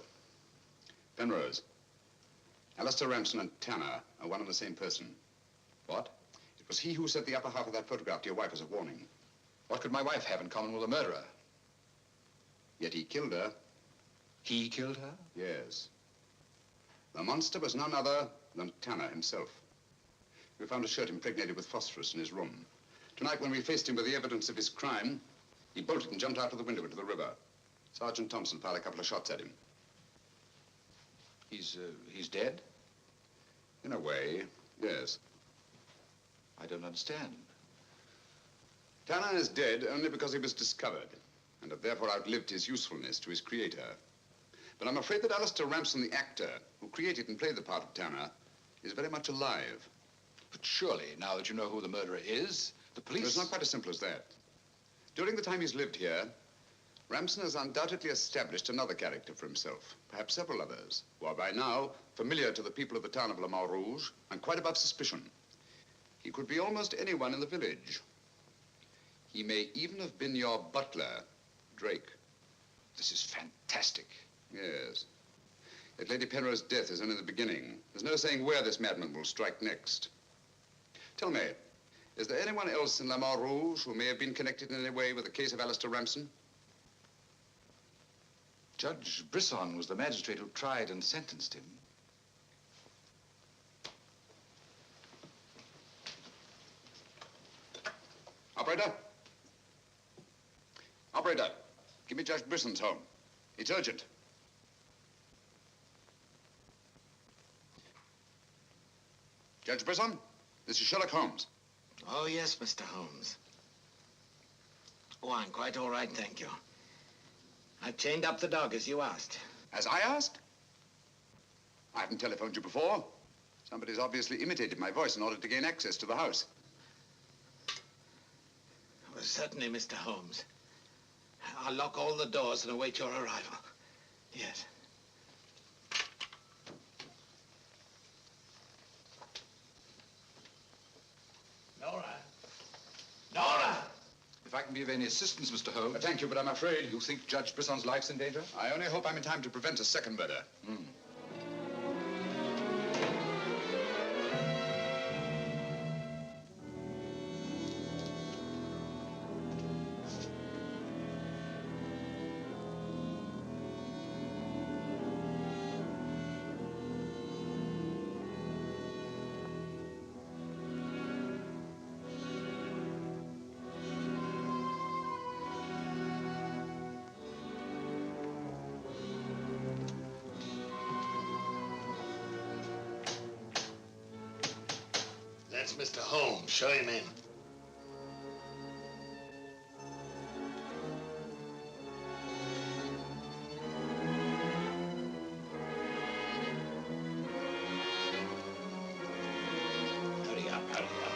Penrose, Alistair Ramson and Tanner are one and the same person. What? It was he who sent the upper half of that photograph to your wife as a warning. What could my wife have in common with a murderer? Yet he killed her. He killed her? Yes. The monster was none other than Tanner himself. We found a shirt impregnated with phosphorus in his room. Tonight, when we faced him with the evidence of his crime, he bolted and jumped out of the window into the river. Sergeant Thompson fired a couple of shots at him. He's dead? In a way, yes. I don't understand. Tanner is dead only because he was discovered, and had therefore outlived his usefulness to his creator. But I'm afraid that Alistair Ramson, the actor, who created and played the part of Tanner, is very much alive. But surely, now that you know who the murderer is, the police... It's not quite as simple as that. During the time he's lived here, Ramson has undoubtedly established another character for himself, perhaps several others, who are by now familiar to the people of the town of Le Mans Rouge and quite above suspicion. He could be almost anyone in the village. He may even have been your butler, Drake. This is fantastic. Yes. Yet Lady Penrose's death is only the beginning. There's no saying where this madman will strike next. Tell me, is there anyone else in Le Mans Rouge who may have been connected in any way with the case of Alistair Ramson? Judge Brisson was the magistrate who tried and sentenced him. Operator? Operator, give me Judge Brisson's home. It's urgent. Judge Brisson, this is Sherlock Holmes. Oh, yes, Mr. Holmes. Oh, I'm quite all right, thank you. I've chained up the dog, as you asked. As I asked? I haven't telephoned you before. Somebody's obviously imitated my voice in order to gain access to the house. I was certainly, Mr. Holmes. I'll lock all the doors and await your arrival. Yes. Nora! Nora! If I can be of any assistance, Mr. Holmes. Thank you, but I'm afraid... You think Judge Brisson's life's in danger? I only hope I'm in time to prevent a second murder. That's Mr. Holmes. Show him in. Hurry up, hurry up.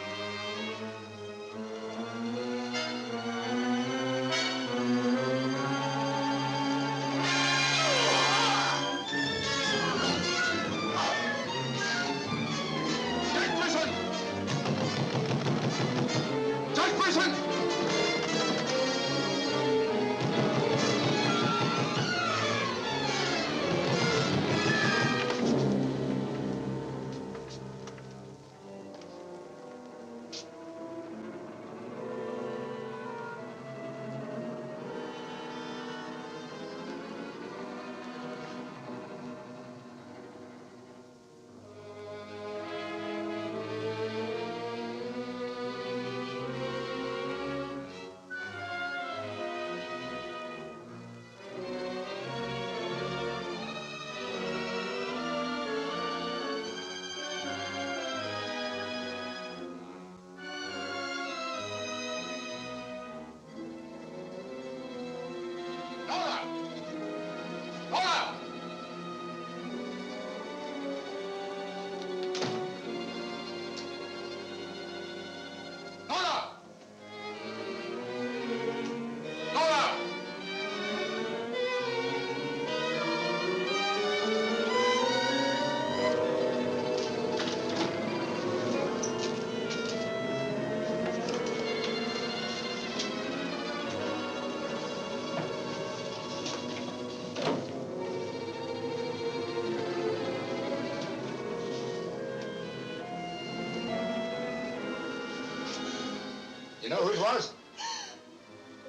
You know who it was?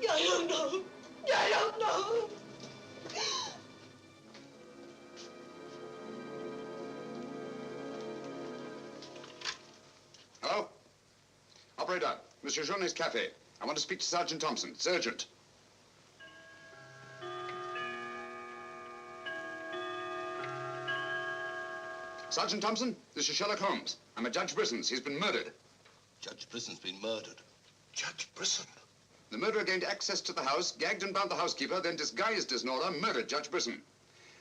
I don't know. I don't know. Hello? Operator, Monsieur Jaunet's cafe. I want to speak to Sergeant Thompson. It's urgent. Sergeant Thompson, this is Sherlock Holmes. I'm at Judge Brisson's. He's been murdered. Judge Brisson's been murdered. Judge Brisson? The murderer gained access to the house, gagged and bound the housekeeper, then disguised as Nora, murdered Judge Brisson.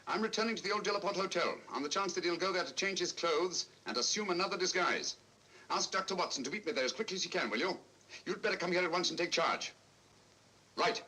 I'm returning to the old Delaporte Hotel on the chance that he'll go there to change his clothes and assume another disguise. Ask Dr. Watson to meet me there as quickly as he can, will you? You'd better come here at once and take charge. Right.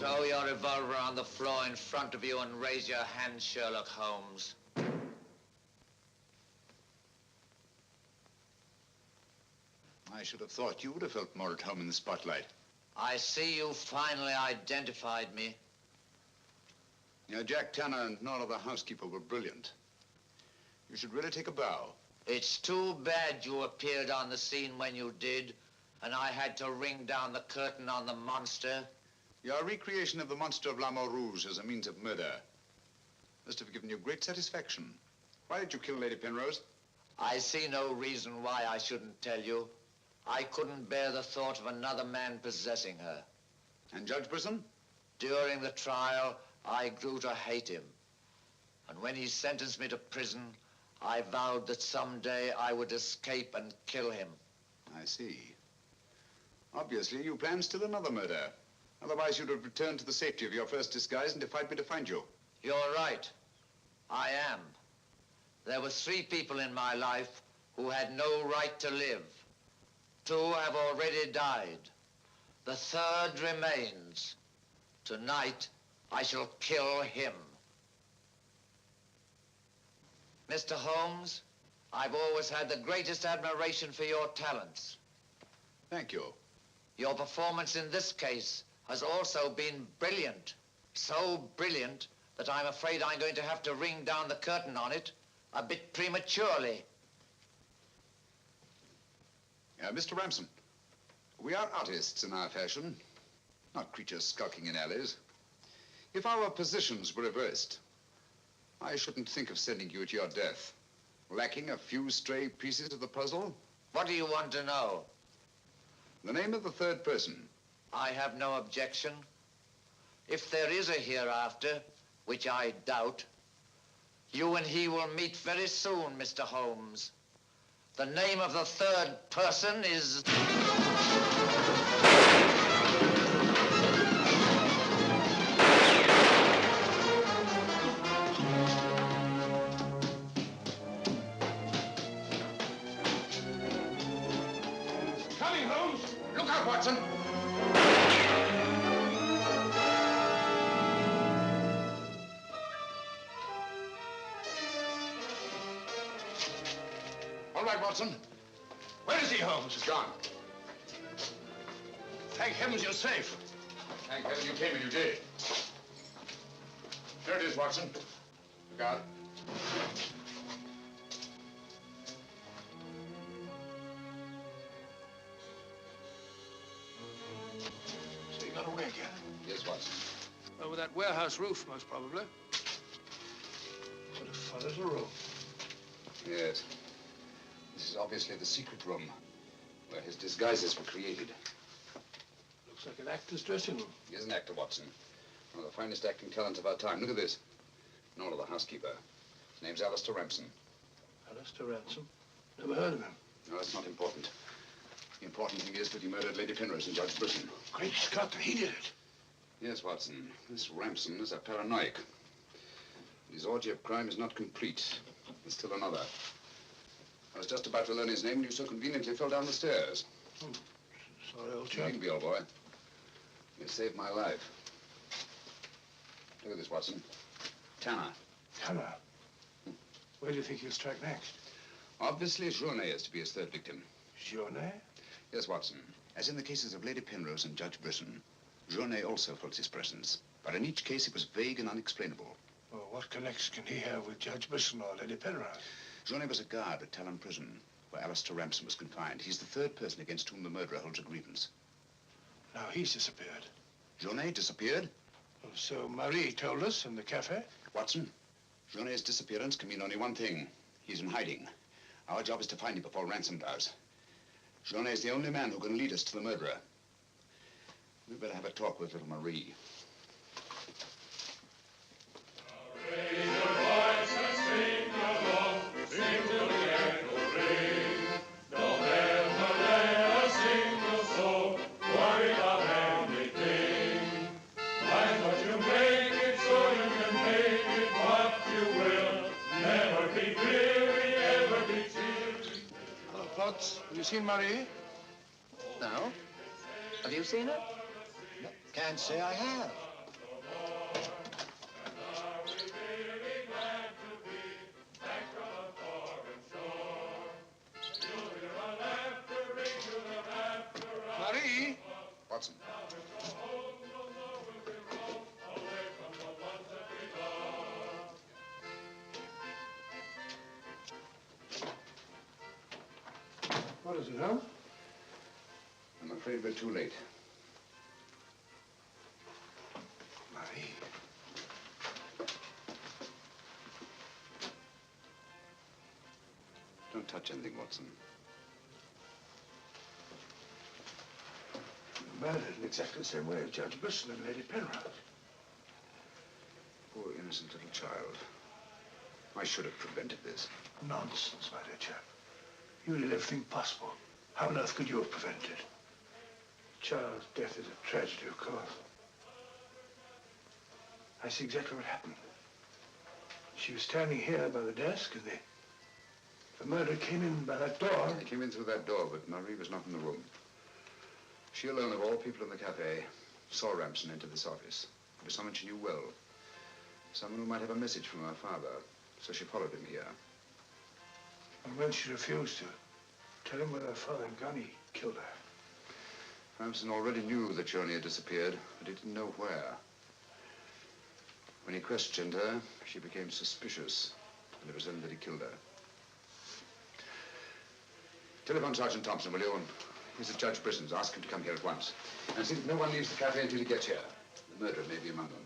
Throw your revolver on the floor in front of you and raise your hand, Sherlock Holmes. I should have thought you would have felt more at home in the spotlight. I see you finally identified me. Yeah, Jack Tanner and all of the housekeeper were brilliant. You should really take a bow. It's too bad you appeared on the scene when you did, and I had to ring down the curtain on the monster. Your recreation of the monster of La Rouge as a means of murder must have given you great satisfaction. Why did you kill Lady Penrose? I see no reason why I shouldn't tell you. I couldn't bear the thought of another man possessing her. And Judge Brisson? During the trial, I grew to hate him. And when he sentenced me to prison, I vowed that someday I would escape and kill him. I see. Obviously, you planned still another murder. Otherwise, you'd have returned to the safety of your first disguise and defied me to find you. You're right. I am. There were 3 people in my life who had no right to live. 2 have already died. The 3rd remains. Tonight, I shall kill him. Mr. Holmes, I've always had the greatest admiration for your talents. Thank you. Your performance in this case has also been brilliant. So brilliant that I'm afraid I'm going to have to ring down the curtain on it a bit prematurely. Mr. Ramson, we are artists in our fashion, not creatures skulking in alleys. If our positions were reversed, I shouldn't think of sending you to your death, lacking a few stray pieces of the puzzle. What do you want to know? The name of the 3rd person. I have no objection. If there is a hereafter, which I doubt, you and he will meet very soon, Mr. Holmes. The name of the 3rd person is... Coming, Holmes! Look out, Watson! All right, Watson. Where is he, Holmes? He's gone. Thank heavens you're safe. Thank heaven you came and you did. There it is, Watson. Look out. So you got away again? Yes, Watson. Over that warehouse roof, most probably. What a fellow's a room. Yes. This is obviously the secret room where his disguises were created. Looks like an actor's dressing room. He is an actor, Watson. One of the finest acting talents of our time. Look at this. And all of the housekeeper. His name's Alistair Ramson. Alistair Ransom? Never heard of him. No, that's not important. The important thing is that he murdered Lady Penrose and Judge Brisson. Great Scott, he did it. Yes, Watson. This Ramson is a paranoiac. His orgy of crime is not complete. There's still another. I was just about to learn his name when you so conveniently fell down the stairs. Sorry, old chap. Needn't be, old boy. You saved my life. Look at this, Watson. Tanner. Tanner? Where do you think he'll strike next? Obviously, Journet is to be his 3rd victim. Journet? Yes, Watson. As in the cases of Lady Penrose and Judge Brisson, Journet also felt his presence. But in each case, it was vague and unexplainable. Well, what connection can he have with Judge Brisson or Lady Penrose? Journet was a guard at Talon Prison, where Alistair Ramson was confined. He's the 3rd person against whom the murderer holds a grievance. Now he's disappeared. Journet disappeared? Well, so Marie told us in the cafe. Watson, Journet's disappearance can mean only one thing. He's in hiding. Our job is to find him before Ransom does. Journet is the only man who can lead us to the murderer. We'd better have a talk with little Marie. Have you seen Marie? No. Have you seen her? Can't say I have. What is it, Holmes? I'm afraid we're too late. Marie. Don't touch anything, Watson. Murdered in exactly the same way as Judge Brisson and Lady Penrose. Poor innocent little child. I should have prevented this. Nonsense, my dear chap. You did everything possible. How on earth could you have prevented it? The child's death is a tragedy, of course. I see exactly what happened. She was standing here by the desk, and the murderer came in by that door. He came in through that door, but Marie was not in the room. She alone, of all people in the cafe, saw Ramson enter this office. It was someone she knew well. Someone who might have a message from her father. So she followed him here. And when she refused to tell him where her father had gone, he killed her. Ramson already knew that Johnny had disappeared, but he didn't know where. When he questioned her, she became suspicious, and it was then that he killed her. Telephone Sergeant Thompson, will you? And he's at Judge Brisson's. Ask him to come here at once. And see that no one leaves the cafe until he gets here. The murderer may be among them.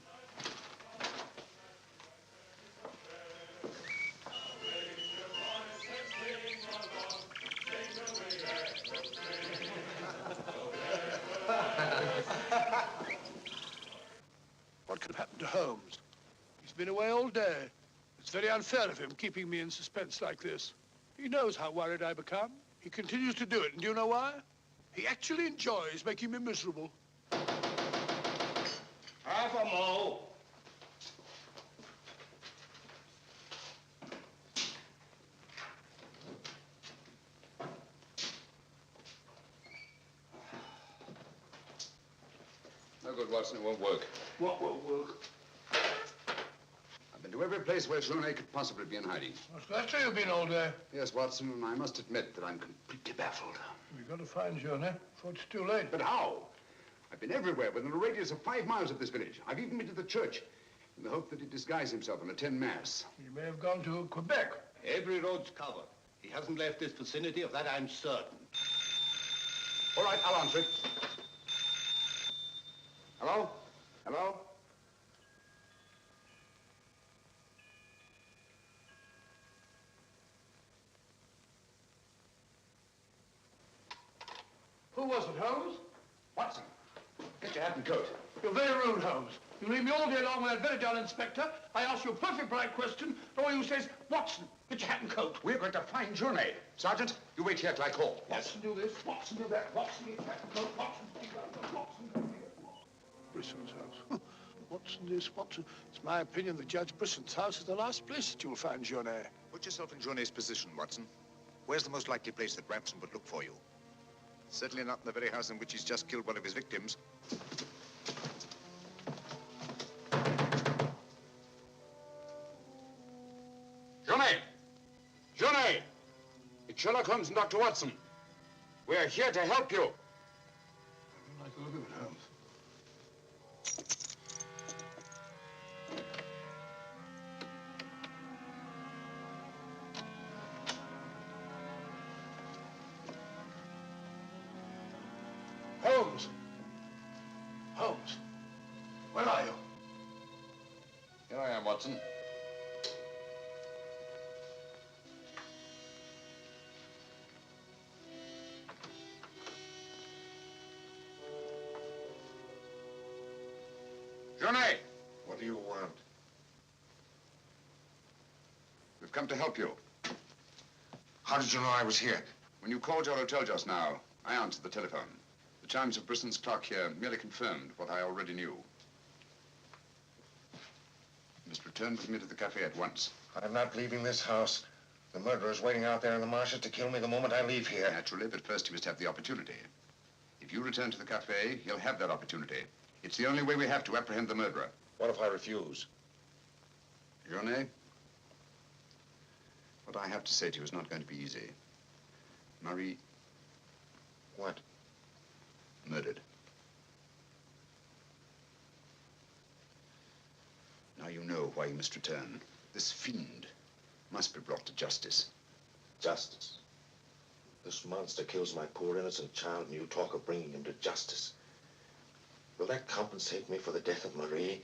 What could happen to Holmes? He's been away all day. It's very unfair of him keeping me in suspense like this. He knows how worried I become. He continues to do it, and do you know why? He actually enjoys making me miserable. Half a mo. No good, Watson. It won't work. What won't work? I've been to every place where Journet could possibly be in hiding. That's where you've been all day. Yes, Watson, and I must admit that I'm completely baffled. We've got to find Journet before it's too late. But how? I've been everywhere within a radius of 5 miles of this village. I've even been to the church in the hope that he'd disguise himself and attend Mass. He may have gone to Quebec. Every road's covered. He hasn't left this vicinity, of that I'm certain. All right, I'll answer it. Hello? Hello? Who was it, Holmes? Watson, get your hat and coat. You're very rude, Holmes. You leave me all day long with that very dull inspector. I ask you a perfect polite question, and all you say is, Watson, get your hat and coat. We're going to find Journet. Sergeant, you wait here till I call. Watson, do this. Watson, do that. Watson, get your hat and coat. Watson, speak up. Watson, do that. Brisson's house. Watson this, Watson. It's my opinion that Judge Brisson's house is the last place that you'll find Journet. Put yourself in Journet's position, Watson. Where's the most likely place that Ramson would look for you? Certainly not in the very house in which he's just killed one of his victims. Journet! Journet! It's Sherlock Holmes and Dr. Watson. We're here to help you. I don't like the look of it, Holmes. Holmes! Holmes! Where are you? Here I am, Watson. Journet! What do you want? We've come to help you. How did you know I was here? When you called your hotel just now, I answered the telephone. The chimes of Brisson's clock here merely confirmed what I already knew. You must return with me to the cafe at once. I'm not leaving this house. The murderer is waiting out there in the marshes to kill me the moment I leave here. Naturally, but first he must have the opportunity. If you return to the cafe, he'll have that opportunity. It's the only way we have to apprehend the murderer. What if I refuse? Journet, what I have to say to you is not going to be easy. Marie... What? Murdered. Now you know why you must return. This fiend must be brought to justice. Justice? This monster kills my poor innocent child, and you talk of bringing him to justice. Will that compensate me for the death of Marie?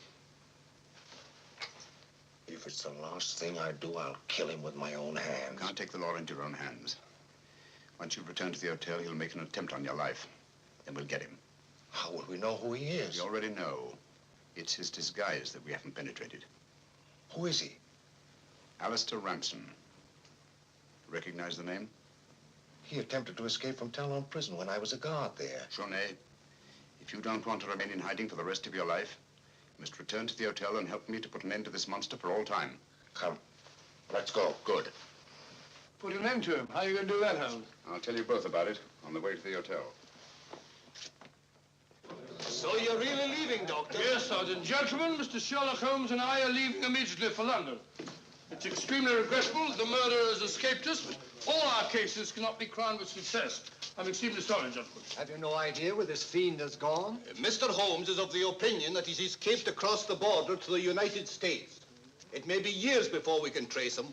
If it's the last thing I do, I'll kill him with my own hands. You can't take the law into your own hands. Once you've returned to the hotel, he'll make an attempt on your life. Then we'll get him. How will we know who he is? We already know. It's his disguise that we haven't penetrated. Who is he? Alistair Ramson. Recognize the name? He attempted to escape from Talon prison when I was a guard there. Journey, if you don't want to remain in hiding for the rest of your life, you must return to the hotel and help me to put an end to this monster for all time. Come. Let's go. Good. Put an end to him. How are you going to do that, Holmes? I'll tell you both about it on the way to the hotel. So you're really leaving, Doctor? Yes, Sergeant. Gentlemen, Mr. Sherlock Holmes and I are leaving immediately for London. It's extremely regrettable that the murderer has escaped us, but all our cases cannot be crowned with success. I'm extremely sorry, gentlemen. Have you no idea where this fiend has gone? Mr. Holmes is of the opinion that he's escaped across the border to the United States. It may be years before we can trace him,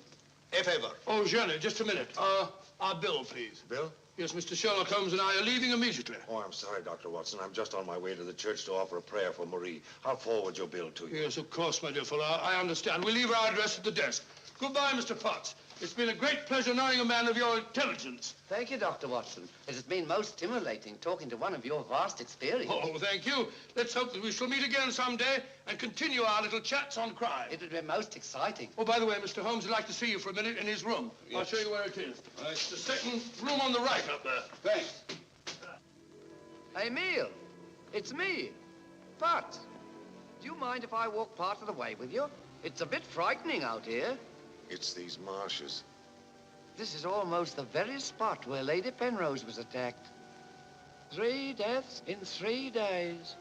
if ever. Oh, Jenny, just a minute. Our bill, please. Bill? Yes, Mr. Sherlock Holmes and I are leaving immediately. Oh, I'm sorry, Dr. Watson. I'm just on my way to the church to offer a prayer for Marie. I'll forward your bill to you. Yes, of course, my dear fellow. I understand. We'll leave our address at the desk. Goodbye, Mr. Potts. It's been a great pleasure knowing a man of your intelligence. Thank you, Dr. Watson. It has been most stimulating talking to one of your vast experience. Oh, thank you. Let's hope that we shall meet again someday and continue our little chats on crime. It would be most exciting. Oh, by the way, Mr. Holmes would like to see you for a minute in his room. Yes. I'll show you where it is. It's the second room on the right up there. Thanks. Hey, Neill, it's me, Potts. Do you mind if I walk part of the way with you? It's a bit frightening out here. It's these marshes. This is almost the very spot where Lady Penrose was attacked. 3 deaths in 3 days.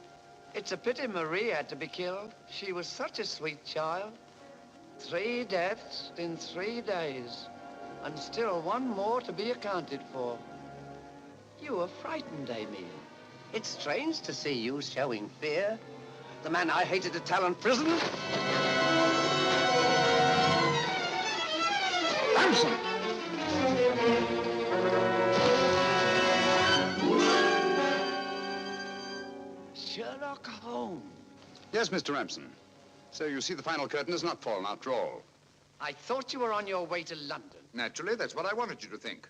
It's a pity Marie had to be killed. She was such a sweet child. 3 deaths in 3 days. And still one more to be accounted for. You were frightened, Amy. It's strange to see you showing fear. The man I hated at Talon prison. Ramson! Sherlock Holmes. Yes, Mr. Ramson. So you see the final curtain has not fallen after all. I thought you were on your way to London. Naturally, that's what I wanted you to think.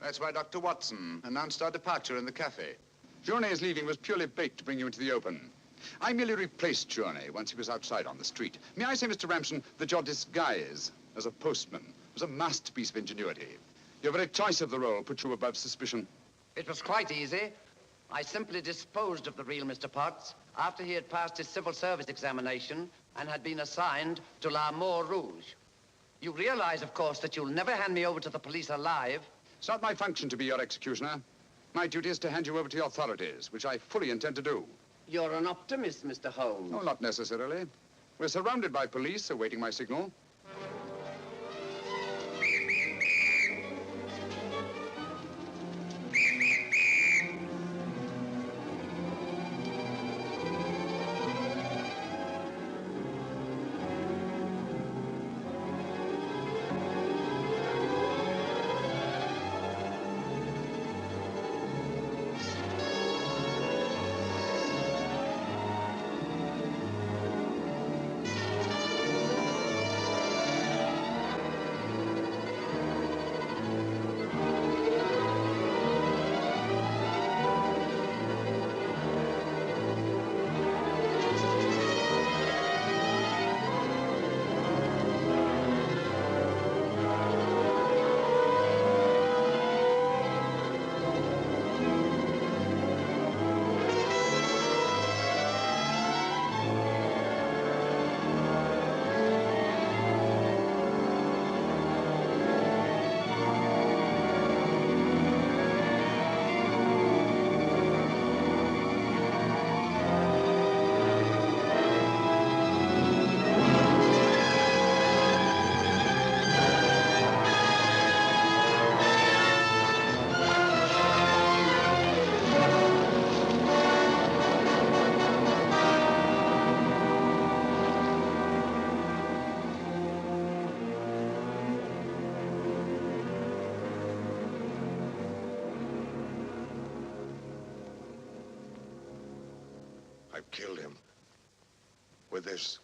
That's why Dr. Watson announced our departure in the cafe. Journey's leaving was purely bait to bring you into the open. I merely replaced Journey once he was outside on the street. May I say, Mr. Ramson, that your disguise as a postman was a masterpiece of ingenuity. Your very choice of the role put you above suspicion. It was quite easy. I simply disposed of the real Mr. Potts after he had passed his civil service examination and had been assigned to La Moor Rouge. You realize, of course, that you'll never hand me over to the police alive. It's not my function to be your executioner. My duty is to hand you over to the authorities, which I fully intend to do. You're an optimist, Mr. Holmes. No, not necessarily. We're surrounded by police awaiting my signal. killed him. With this.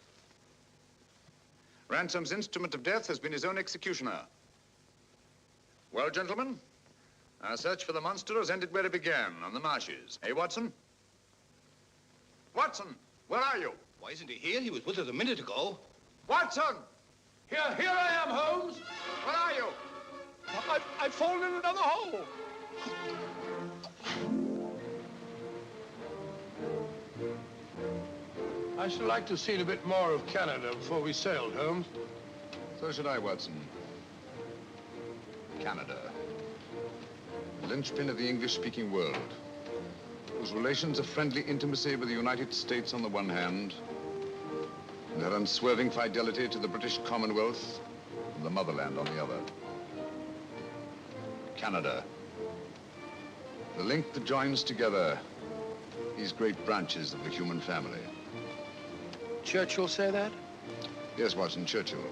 Ransom's instrument of death has been his own executioner. Well, gentlemen, our search for the monster has ended where it began, on the marshes. Eh, Watson? Watson, where are you? Why isn't he here? He was with us a minute ago. Watson! Here I am, Holmes. Where are you? I've fallen in another hole. I should like to have seen a bit more of Canada before we sailed, Holmes. So should I, Watson. Canada. The linchpin of the English-speaking world, whose relations of friendly intimacy with the United States on the one hand, and their unswerving fidelity to the British Commonwealth and the motherland on the other. Canada. The link that joins together these great branches of the human family. Churchill say that? Yes, Watson, Churchill.